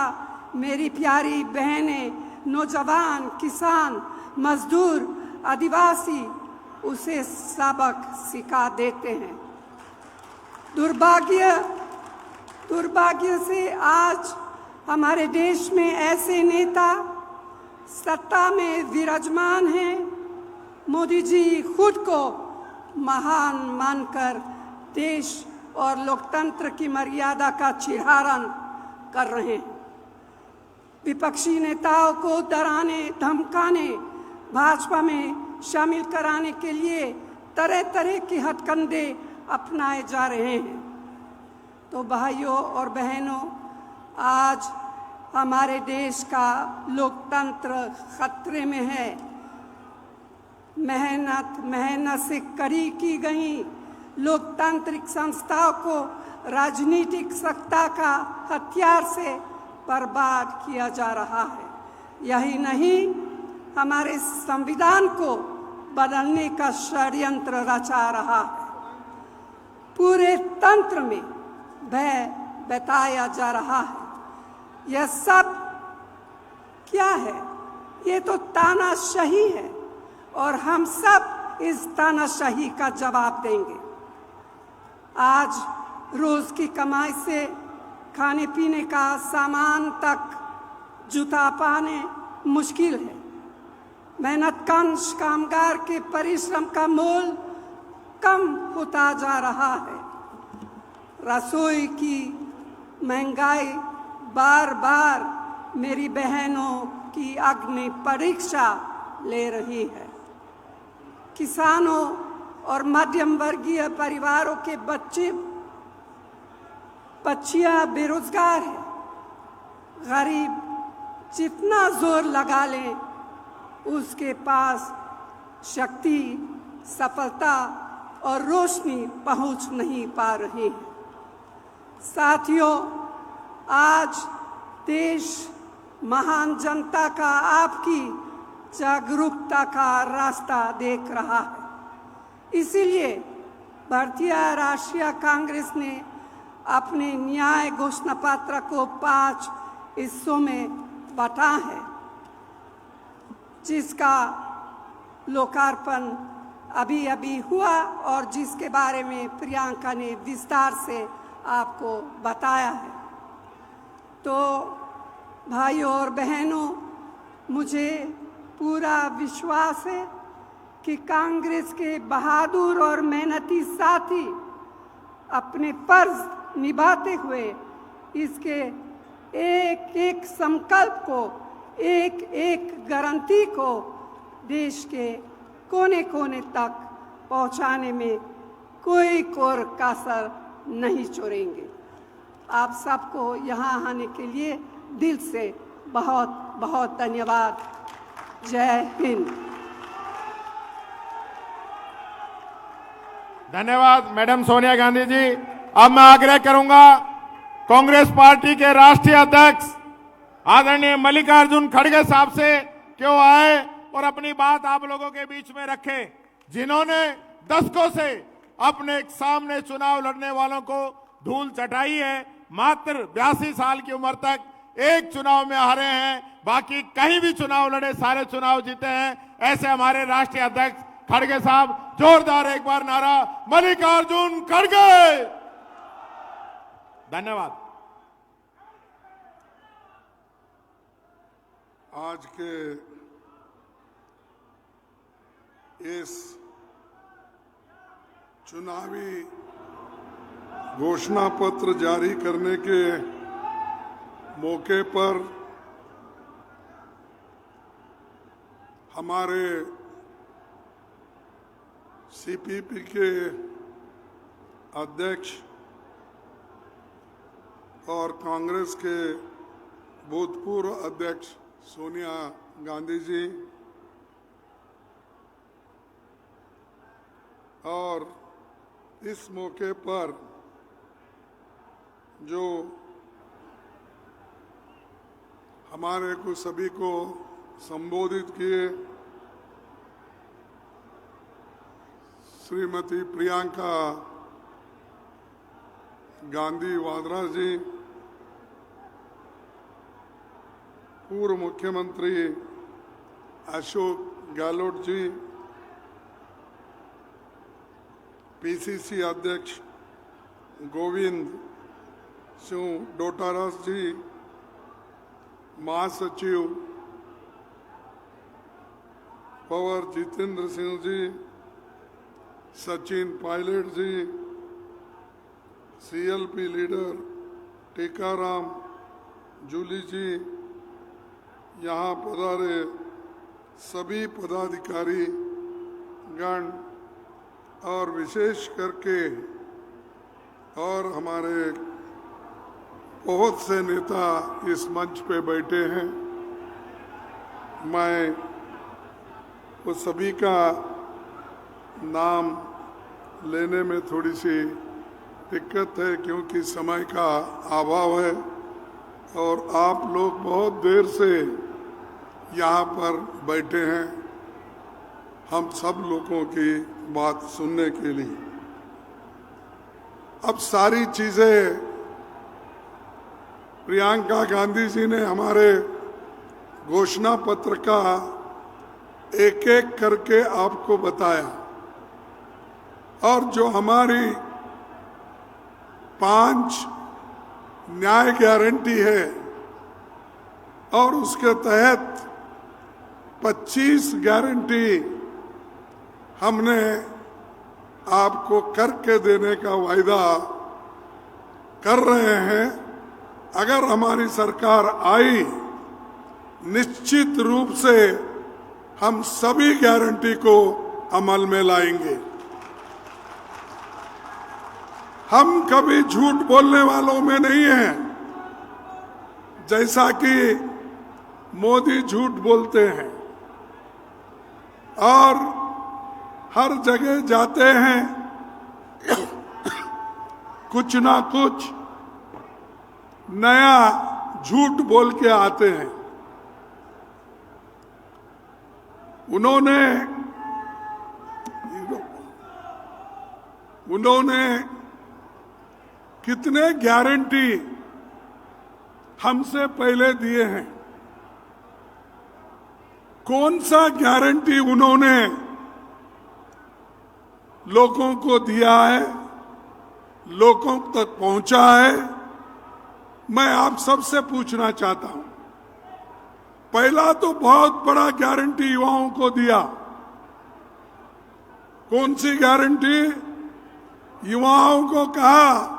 मेरी प्यारी बहनें, नौजवान, किसान, मजदूर, आदिवासी उसे सबक सिखा देते हैं। दुर्भाग्य से आज हमारे देश में ऐसे नेता सत्ता में विराजमान हैं। मोदी जी खुद को महान मानकर देश और लोकतंत्र की मर्यादा का चिरहरण कर रहे हैं। विपक्षी नेताओं को डराने, धमकाने, भाजपा में शामिल कराने के लिए तरह तरह के हथकंडे अपनाए जा रहे हैं। तो भाइयों और बहनों, आज हमारे देश का लोकतंत्र खतरे में है। मेहनत से कड़ी की गई लोकतांत्रिक संस्थाओं को राजनीतिक सत्ता का हथियार से बर्बाद किया जा रहा है। यही नहीं, हमारे संविधान को बदलने का षड्यंत्र रचा रहा है। पूरे तंत्र में भय बताया जा रहा है। यह सब क्या है? ये तो तानाशाही है और हम सब इस तानाशाही का जवाब देंगे। आज रोज की कमाई से खाने पीने का सामान तक जुटा पाने मुश्किल है। मेहनतकश कामगार के परिश्रम का मोल कम होता जा रहा है। रसोई की महंगाई बार बार मेरी बहनों की अग्नि परीक्षा ले रही है। किसानों और मध्यम वर्गीय परिवारों के बच्चियां बेरोजगार हैं। गरीब जितना जोर लगा ले, उसके पास शक्ति, सफलता और रोशनी पहुंच नहीं पा रही है। साथियों, आज देश महान जनता का आपकी जागरूकता का रास्ता देख रहा है। इसीलिए भारतीय राष्ट्रीय कांग्रेस ने अपने न्याय घोषणा पत्र को 5 हिस्सों में बांटा है, जिसका लोकार्पण अभी अभी हुआ और जिसके बारे में प्रियंका ने विस्तार से आपको बताया है। तो भाइयों और बहनों, मुझे पूरा विश्वास है कि कांग्रेस के बहादुर और मेहनती साथी अपने फर्ज निभाते हुए इसके एक एक संकल्प को, एक एक गारंटी को देश के कोने कोने तक पहुंचाने में कोई कोर कसर नहीं छोड़ेंगे। आप सबको यहाँ आने के लिए दिल से बहुत बहुत धन्यवाद। जय हिंद। धन्यवाद मैडम सोनिया गांधी जी। अब मैं आग्रह करूंगा कांग्रेस पार्टी के राष्ट्रीय अध्यक्ष आदरणीय मल्लिकार्जुन खड़गे साहब से कि वो आए और अपनी बात आप लोगों के बीच में रखें, जिन्होंने दशकों से अपने सामने चुनाव लड़ने वालों को धूल चटाई है। मात्र 82 साल की उम्र तक एक चुनाव में हारे हैं, बाकी कहीं भी चुनाव लड़े सारे चुनाव जीते हैं। ऐसे हमारे राष्ट्रीय अध्यक्ष खड़गे साहब, जोरदार एक बार नारा, मल्लिकार्जुन खड़गे। धन्यवाद। आज के इस चुनावी घोषणा पत्र जारी करने के मौके पर हमारे सीपीपी के अध्यक्ष और कांग्रेस के भूतपूर्व अध्यक्ष सोनिया गांधी जी और इस मौके पर जो हमारे को सभी को संबोधित किए, श्रीमती प्रियंका गांधी वाड्रा जी, पूर्व मुख्यमंत्री अशोक गहलोत जी, पीसीसी अध्यक्ष गोविंद सिंह डोटारास जी, महासचिव पवर जितेंद्र सिंह जी, सचिन पायलट जी, सीएलपी लीडर टीकाराम जूली जी, यहाँ पधारे सभी पदाधिकारी गण और विशेष करके और हमारे बहुत से नेता इस मंच पे बैठे हैं। मैं वो सभी का नाम लेने में थोड़ी सी दिक्कत है क्योंकि समय का अभाव है और आप लोग बहुत देर से यहाँ पर बैठे हैं हम सब लोगों की बात सुनने के लिए। अब सारी चीजें प्रियंका गांधी जी ने हमारे घोषणा पत्र का एक एक करके आपको बताया और जो हमारी 5 न्याय गारंटी है और उसके तहत 25 गारंटी हमने आपको करके देने का वायदा कर रहे हैं। अगर हमारी सरकार आई निश्चित रूप से हम सभी गारंटी को अमल में लाएंगे। हम कभी झूठ बोलने वालों में नहीं हैं, जैसा कि मोदी झूठ बोलते हैं और हर जगह जाते हैं कुछ ना कुछ नया झूठ बोल के आते हैं। उन्होंने कितने गारंटी हमसे पहले दिए हैं, कौन सा गारंटी उन्होंने लोगों को दिया है, लोगों तक पहुंचा है, मैं आप सबसे पूछना चाहता हूं। पहला तो बहुत बड़ा गारंटी युवाओं को दिया। कौन सी गारंटी? युवाओं को कहा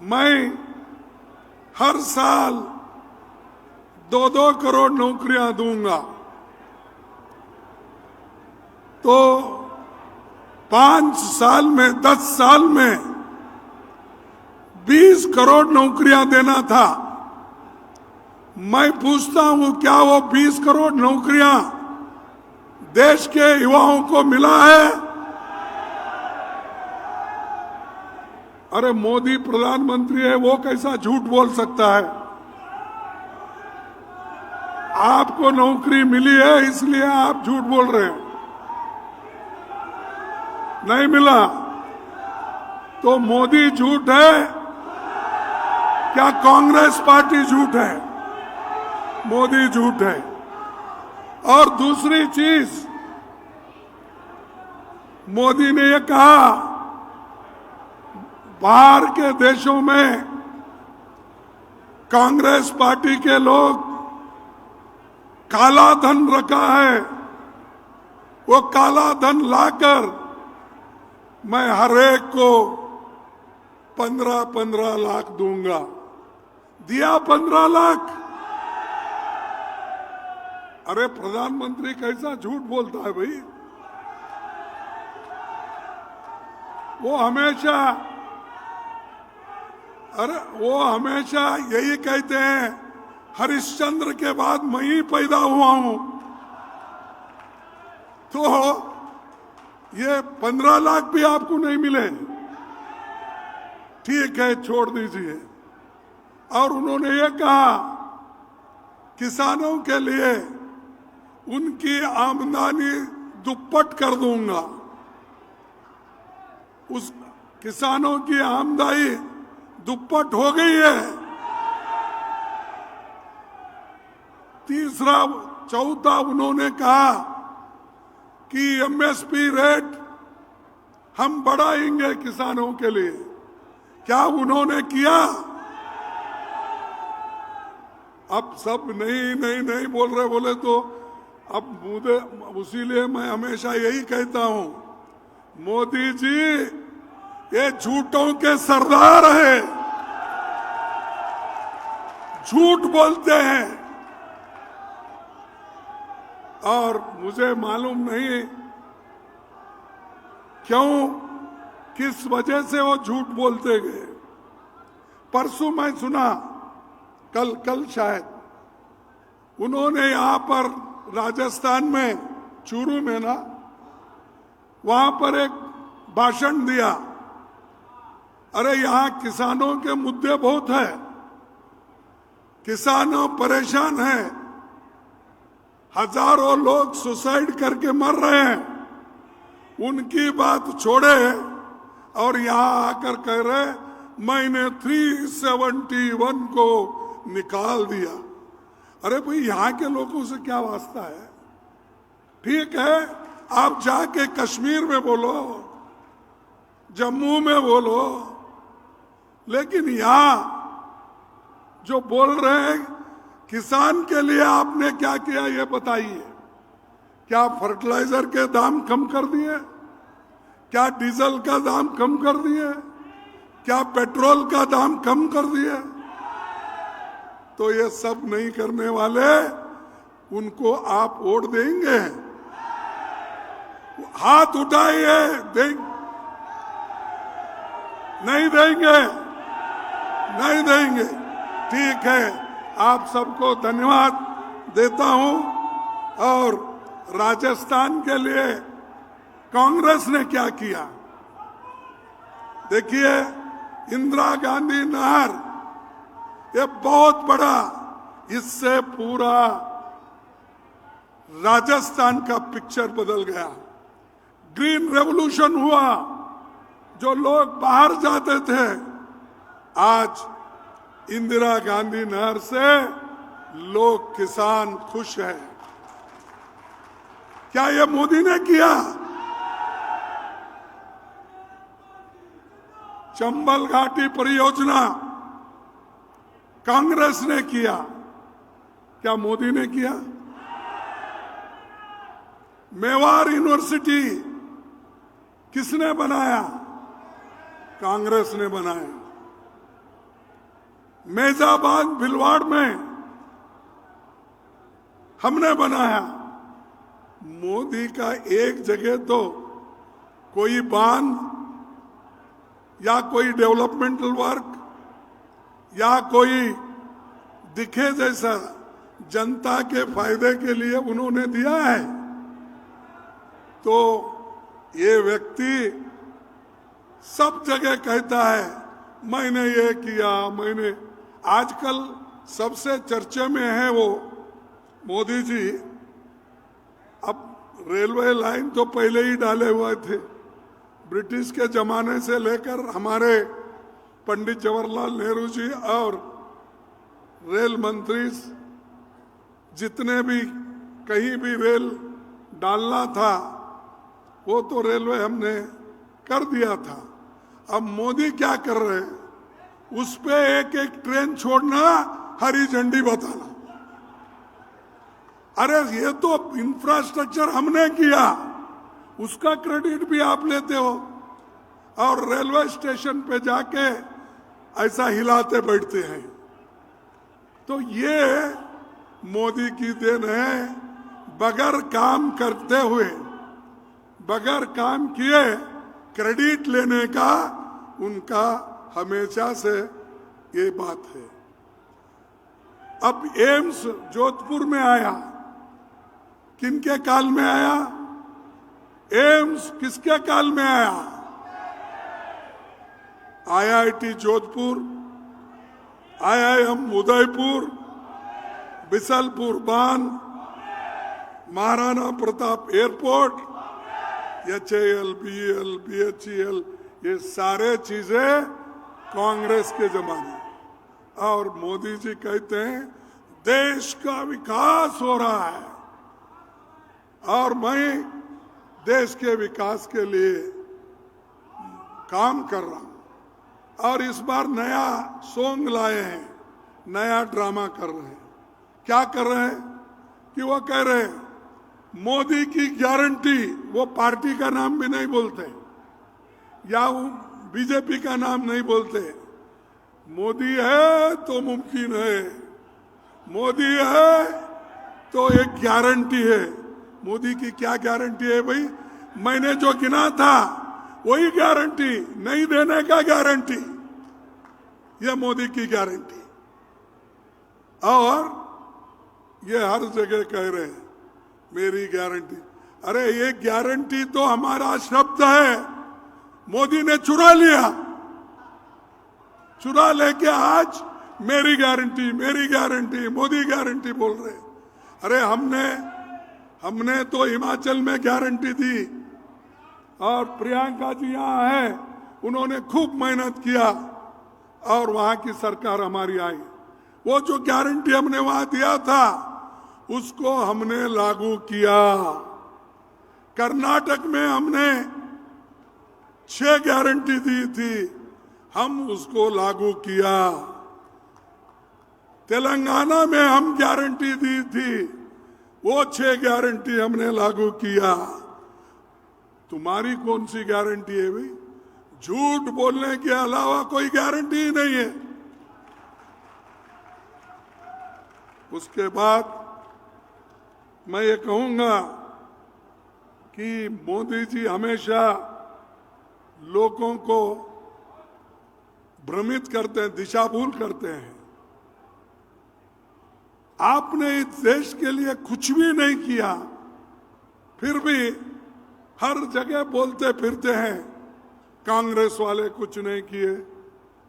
मैं हर साल 2-2 करोड़ नौकरियां दूंगा। तो 5 साल में 10 साल में 20 करोड़ नौकरियां देना था। मैं पूछता हूं क्या वो 20 करोड़ नौकरियां देश के युवाओं को मिला है? अरे मोदी प्रधानमंत्री है, वो कैसा झूठ बोल सकता है? आपको नौकरी मिली है इसलिए आप झूठ बोल रहे हैं। नहीं मिला तो मोदी झूठ है क्या कांग्रेस पार्टी झूठ है? मोदी झूठ है। और दूसरी चीज, मोदी ने ये कहा बाहर के देशों में कांग्रेस पार्टी के लोग काला धन रखा है, वो काला धन लाकर मैं हर एक को 15-15 लाख दूंगा। दिया 15 लाख। अरे प्रधानमंत्री कैसा झूठ बोलता है भाई? वो हमेशा यही कहते हैं हरिश्चंद्र के बाद मैं ही पैदा हुआ हूं। तो ये 15 लाख भी आपको नहीं मिले, ठीक है छोड़ दीजिए। और उन्होंने ये कहा किसानों के लिए उनकी आमदनी दुप्पट कर दूंगा। उस किसानों की आमदनी दुप्पट हो गई है। तीसरा चौथा उन्होंने कहा कि एमएसपी रेट हम बढ़ाएंगे किसानों के लिए। क्या उन्होंने किया? अब सब नहीं बोल रहे बोले तो अब मुझे उसीलिए मैं हमेशा यही कहता हूं, मोदी जी ये झूठों के सरदार हैं, झूठ बोलते हैं। और मुझे मालूम नहीं क्यों, किस वजह से वो झूठ बोलते गए। परसों मैं सुना, कल शायद उन्होंने यहां पर राजस्थान में चूरू में ना वहां पर एक भाषण दिया। अरे यहां किसानों के मुद्दे बहुत है, किसानों परेशान हैं, हजारों लोग सुसाइड करके मर रहे हैं, उनकी बात छोड़े और यहां आकर कह रहे मैंने 371 को निकाल दिया। अरे भाई यहां के लोगों से क्या वास्ता है? ठीक है आप जाके कश्मीर में बोलो, जम्मू में बोलो, लेकिन यहां जो बोल रहे हैं किसान के लिए आपने क्या किया ये बताइए। क्या फर्टिलाइजर के दाम कम कर दिए? क्या डीजल का दाम कम कर दिए? क्या पेट्रोल का दाम कम कर दिए? तो ये सब नहीं करने वाले उनको आप वोट देंगे? हाथ उठाइए, नहीं देंगे, नहीं देंगे। ठीक है, आप सबको धन्यवाद देता हूं। और राजस्थान के लिए कांग्रेस ने क्या किया देखिए, इंदिरा गांधी नहर, ये बहुत बड़ा, इससे पूरा राजस्थान का पिक्चर बदल गया। ग्रीन रेवोल्यूशन हुआ, जो लोग बाहर जाते थे आज इंदिरा गांधी नहर से लोग किसान खुश हैं। क्या ये मोदी ने किया? चंबल घाटी परियोजना कांग्रेस ने किया, क्या मोदी ने किया? मेवाड़ यूनिवर्सिटी किसने बनाया? कांग्रेस ने बनाया। मेजाबाद भिलवाड़ में हमने बनाया। मोदी का एक जगह तो कोई बांध या कोई डेवलपमेंटल वर्क या कोई दिखे जैसा जनता के फायदे के लिए उन्होंने दिया है। तो ये व्यक्ति सब जगह कहता है मैंने ये किया, मैंने। आजकल सबसे चर्चे में है वो मोदी जी। अब रेलवे लाइन तो पहले ही डाले हुए थे, ब्रिटिश के जमाने से लेकर हमारे पंडित जवाहरलाल नेहरू जी और रेल मंत्री जितने भी कहीं भी रेल डालना था वो तो रेलवे हमने कर दिया था। अब मोदी क्या कर रहे हैं, उस पे एक एक ट्रेन छोड़ना, हरी झंडी बताना। अरे ये तो इंफ्रास्ट्रक्चर हमने किया, उसका क्रेडिट भी आप लेते हो और रेलवे स्टेशन पे जाके ऐसा हिलाते बैठते हैं। तो ये मोदी की देन है। बगैर काम करते हुए, बगैर काम किए क्रेडिट लेने का उनका हमेशा से ये बात है। अब एम्स जोधपुर में आया, किनके काल में आया? एम्स किसके काल में आया? आईआईटी जोधपुर, आईआईएम उदयपुर, बिसलपुर बांध, Maharana Pratap airport, HAL, BL, BHEL, ये सारे चीजें कांग्रेस के जमाने। और मोदी जी कहते हैं देश का विकास हो रहा है और मैं देश के विकास के लिए काम कर रहा हूं। और इस बार नया सॉन्ग लाए हैं, नया ड्रामा कर रहे हैं। क्या कर रहे हैं कि वो कह रहे हैं मोदी की गारंटी, वो पार्टी का नाम भी नहीं बोलते या वो बीजेपी का नाम नहीं बोलते। मोदी है तो मुमकिन है, मोदी है तो एक गारंटी है। मोदी की क्या गारंटी है भाई? मैंने जो गिना था वही गारंटी, नहीं देने का गारंटी, यह मोदी की गारंटी। और ये हर जगह कह रहे हैं मेरी गारंटी। अरे ये गारंटी तो हमारा शब्द है, मोदी ने चुरा लिया। चुरा लेके आज मेरी गारंटी मोदी गारंटी बोल रहे। अरे हमने तो हिमाचल में गारंटी दी और प्रियंका जी यहाँ है, उन्होंने खूब मेहनत किया और वहां की सरकार हमारी आई। वो जो गारंटी हमने वहां दिया था उसको हमने लागू किया। कर्नाटक में हमने 6 गारंटी दी थी, हम उसको लागू किया। तेलंगाना में हम गारंटी दी थी, वो 6 गारंटी हमने लागू किया। तुम्हारी कौन सी गारंटी है भाई? झूठ बोलने के अलावा कोई गारंटी ही नहीं है। उसके बाद मैं ये कहूंगा कि मोदी जी हमेशा लोगों को भ्रमित करते हैं, दिशा भूल करते हैं। आपने इस देश के लिए कुछ भी नहीं किया, फिर भी हर जगह बोलते फिरते हैं कांग्रेस वाले कुछ नहीं किए,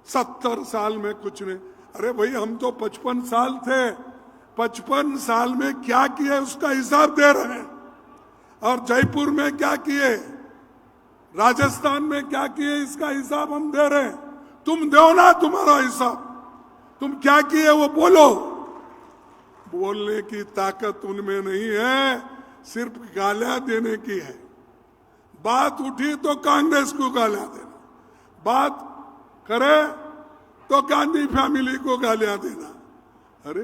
70 साल में कुछ नहीं। अरे भाई हम तो 55 साल थे, 55 साल में क्या किए उसका हिसाब दे रहे हैं। और जयपुर में क्या किए, राजस्थान में क्या किए, इसका हिसाब हम दे रहे हैं। तुम दो ना तुम्हारा हिसाब, तुम क्या किए वो बोलो। बोलने की ताकत उनमें नहीं है, सिर्फ गालियां देने की है। बात उठी तो कांग्रेस को गालियां देना, बात करे तो गांधी फैमिली को गालियां देना। अरे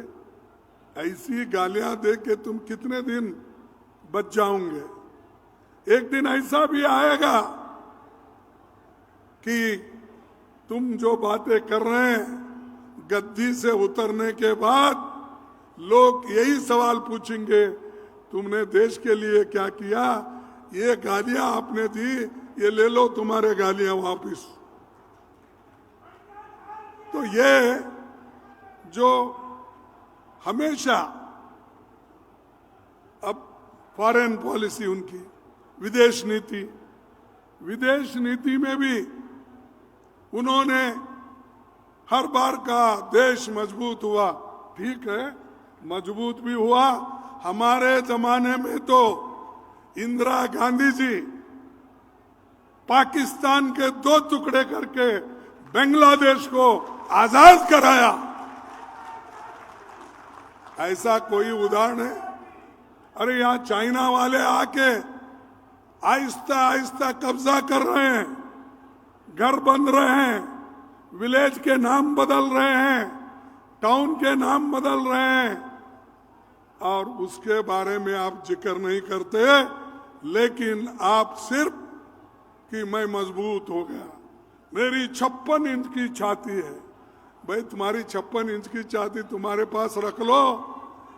ऐसी गालियां दे के तुम कितने दिन बच जाओगे? एक दिन ऐसा भी आएगा कि तुम जो बातें कर रहे हैं, गद्दी से उतरने के बाद लोग यही सवाल पूछेंगे, तुमने देश के लिए क्या किया? ये गालियां आपने दी, ये ले लो तुम्हारे गालियां वापिस। तो ये जो हमेशा अब फॉरेन पॉलिसी उनकी, विदेश नीति में भी उन्होंने हर बार का देश मजबूत हुआ। ठीक है, मजबूत भी हुआ। हमारे जमाने में तो इंदिरा गांधी जी पाकिस्तान के 2 टुकड़े करके बांग्लादेश को आजाद कराया। ऐसा कोई उदाहरण है? अरे यहाँ चाइना वाले आके आहिस्ता आहिस्ता कब्जा कर रहे हैं, घर बन रहे हैं, विलेज के नाम बदल रहे हैं, टाउन के नाम बदल रहे हैं, और उसके बारे में आप जिक्र नहीं करते। लेकिन आप सिर्फ कि मैं मजबूत हो गया, मेरी 56 इंच की छाती है। भाई तुम्हारी 56 इंच की छाती तुम्हारे पास रख लो,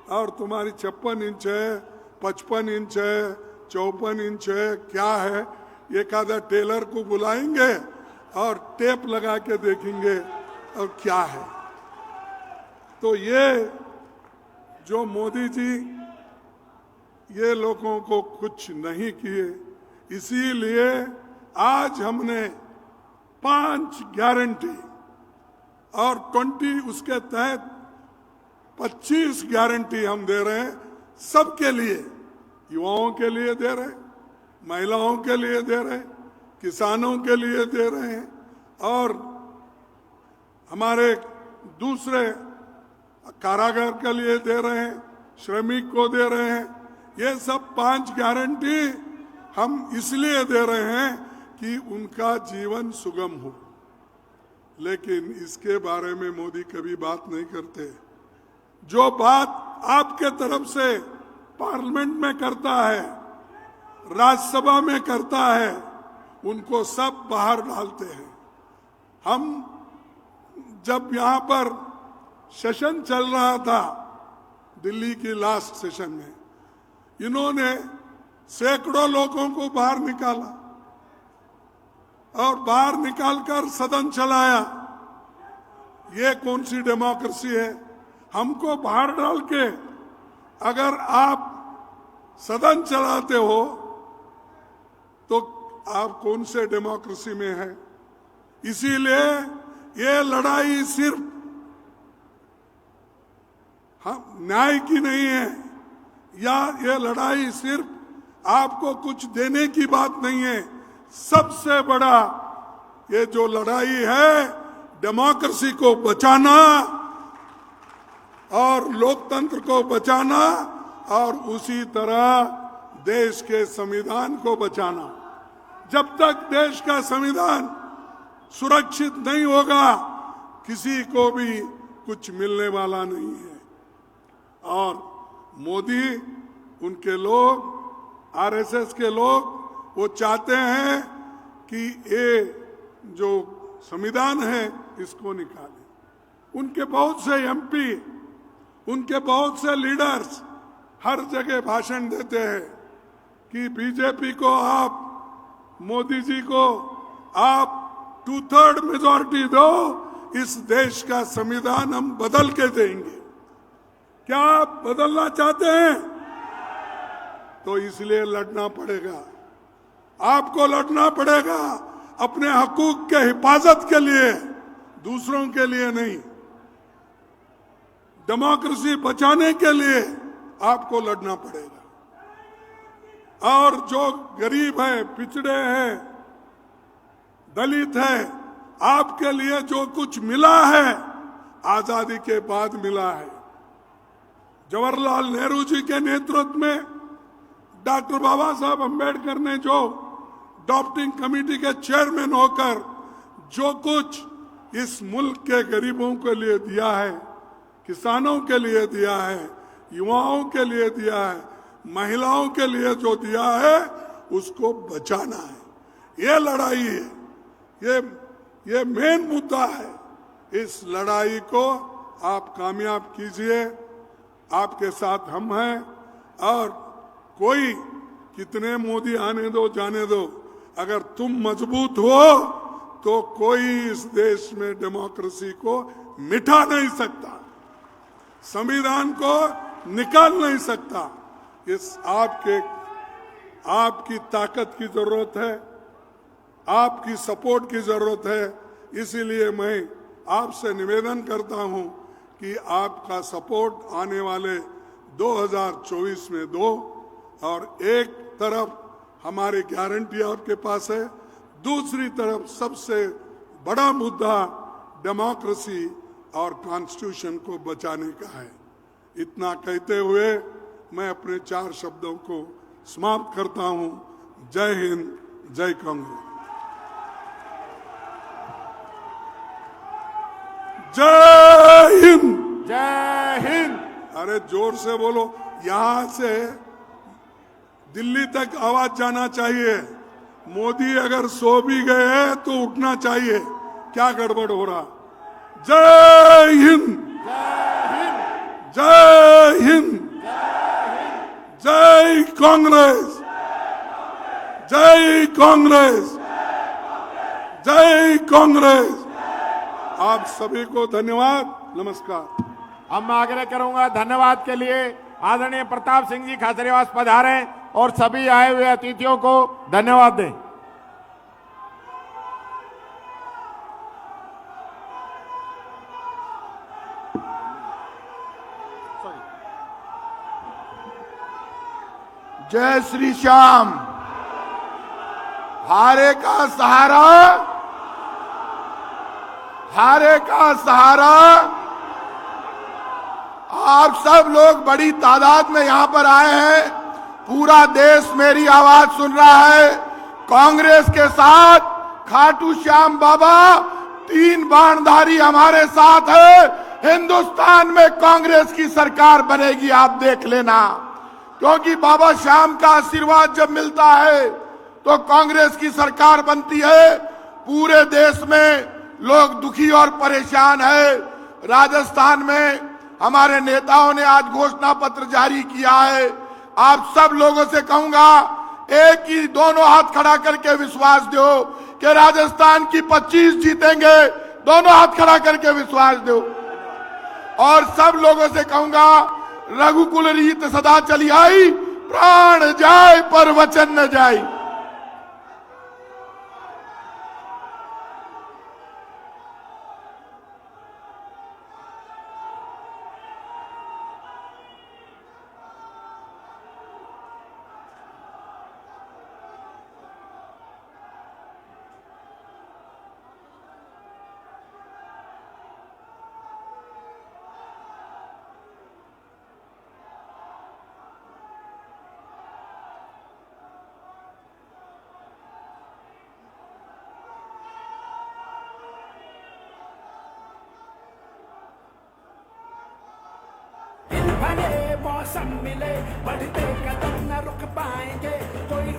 और तुम्हारी 56 इंच है, 55 इंच है, 54 इंच है, क्या है? एक आधा टेलर को बुलाएंगे और टेप लगा के देखेंगे और क्या है। तो ये जो मोदी जी ये लोगों को कुछ नहीं किए, इसीलिए आज हमने 5 गारंटी और 20 उसके तहत 25 गारंटी हम दे रहे हैं सबके लिए। युवाओं के लिए दे रहे हैं, महिलाओं के लिए दे रहे हैं, किसानों के लिए दे रहे हैं, और हमारे दूसरे कारागार के लिए दे रहे हैं, श्रमिक को दे रहे हैं। ये सब 5 गारंटी हम इसलिए दे रहे हैं कि उनका जीवन सुगम हो। लेकिन इसके बारे में मोदी कभी बात नहीं करते। जो बात आपके तरफ से पार्लियामेंट में करता है, राज्यसभा में करता है, उनको सब बाहर डालते हैं। हम जब यहाँ पर सेशन चल रहा था, दिल्ली की लास्ट सेशन में, इन्होंने सैकड़ों लोगों को बाहर निकाला और बाहर निकालकर सदन चलाया। ये कौन सी डेमोक्रेसी है? हमको बाहर डाल के अगर आप सदन चलाते हो तो आप कौन से डेमोक्रेसी में है? इसीलिए ये लड़ाई सिर्फ न्याय की नहीं है, या ये लड़ाई सिर्फ आपको कुछ देने की बात नहीं है। सबसे बड़ा ये जो लड़ाई है डेमोक्रेसी को बचाना और लोकतंत्र को बचाना और उसी तरह देश के संविधान को बचाना। जब तक देश का संविधान सुरक्षित नहीं होगा किसी को भी कुछ मिलने वाला नहीं है। और मोदी, उनके लोग, आरएसएस के लोग, वो चाहते हैं कि ये जो संविधान है इसको निकालें। उनके बहुत से एमपी, उनके बहुत से लीडर्स हर जगह भाषण देते हैं कि बीजेपी को आप, मोदी जी को आप 2/3 मेजॉरिटी दो, इस देश का संविधान हम बदल के देंगे। क्या आप बदलना चाहते हैं? तो इसलिए लड़ना पड़ेगा, आपको लड़ना पड़ेगा अपने हकूक के हिफाजत के लिए, दूसरों के लिए नहीं। डेमोक्रेसी बचाने के लिए आपको लड़ना पड़ेगा। और जो गरीब है, पिछड़े हैं, दलित है, आपके लिए जो कुछ मिला है आजादी के बाद मिला है। जवाहरलाल नेहरू जी के नेतृत्व में डॉक्टर बाबा साहब अम्बेडकर ने जो ड्राफ्टिंग कमेटी के चेयरमैन होकर जो कुछ इस मुल्क के गरीबों के लिए दिया है, किसानों के लिए दिया है, युवाओं के लिए दिया है, महिलाओं के लिए जो दिया है, उसको बचाना है। ये लड़ाई है, ये मेन मुद्दा है। इस लड़ाई को आप कामयाब कीजिए, आपके साथ हम हैं। और कोई कितने मोदी आने दो, जाने दो, अगर तुम मजबूत हो तो कोई इस देश में डेमोक्रेसी को मिटा नहीं सकता, संविधान को निकाल नहीं सकता। इस आपकी ताकत की जरूरत है, आपकी सपोर्ट की जरूरत है। इसीलिए मैं आपसे निवेदन करता हूं कि आपका सपोर्ट आने वाले 2024 में दो। और एक तरफ हमारी गारंटी आपके पास है, दूसरी तरफ सबसे बड़ा मुद्दा डेमोक्रेसी और कॉन्स्टिट्यूशन को बचाने का है। इतना कहते हुए मैं अपने 4 शब्दों को समाप्त करता हूं। जय हिंद, जय कांग्रेस। जय हिंद, जय हिंद। अरे जोर से बोलो, यहां से दिल्ली तक आवाज जाना चाहिए। मोदी अगर सो भी गए तो उठना चाहिए। क्या गड़बड़ हो रहा? जय हिंद, जय हिंद, जय कांग्रेस, जय कांग्रेस, जय कांग्रेस। आप सभी को धन्यवाद, नमस्कार। अब मैं आग्रह करूंगा धन्यवाद के लिए आदरणीय प्रताप सिंह जी खाचरियावास पधारे और सभी आए हुए अतिथियों को धन्यवाद दें। जय श्री श्याम। हारे का सहारा, हारे का सहारा। आप सब लोग बड़ी तादाद में यहां पर आए हैं। पूरा देश मेरी आवाज सुन रहा है। कांग्रेस के साथ खाटू श्याम बाबा, 3 बाणधारी हमारे साथ है। हिंदुस्तान में कांग्रेस की सरकार बनेगी, आप देख लेना। क्योंकि बाबा श्याम का आशीर्वाद जब मिलता है तो कांग्रेस की सरकार बनती है। पूरे देश में लोग दुखी और परेशान है। राजस्थान में हमारे नेताओं ने आज घोषणा पत्र जारी किया है। आप सब लोगों से कहूंगा, एक ही दोनों हाथ खड़ा करके विश्वास दो कि राजस्थान की 25 जीतेंगे। दोनों हाथ खड़ा करके विश्वास दो। और सब लोगों से कहूंगा, रघुकुल रीत सदा चली आई, प्राण जाए पर वचन न जाए। भले मौसम मिले बढ़ते कदम न रुक पाएंगे, कोई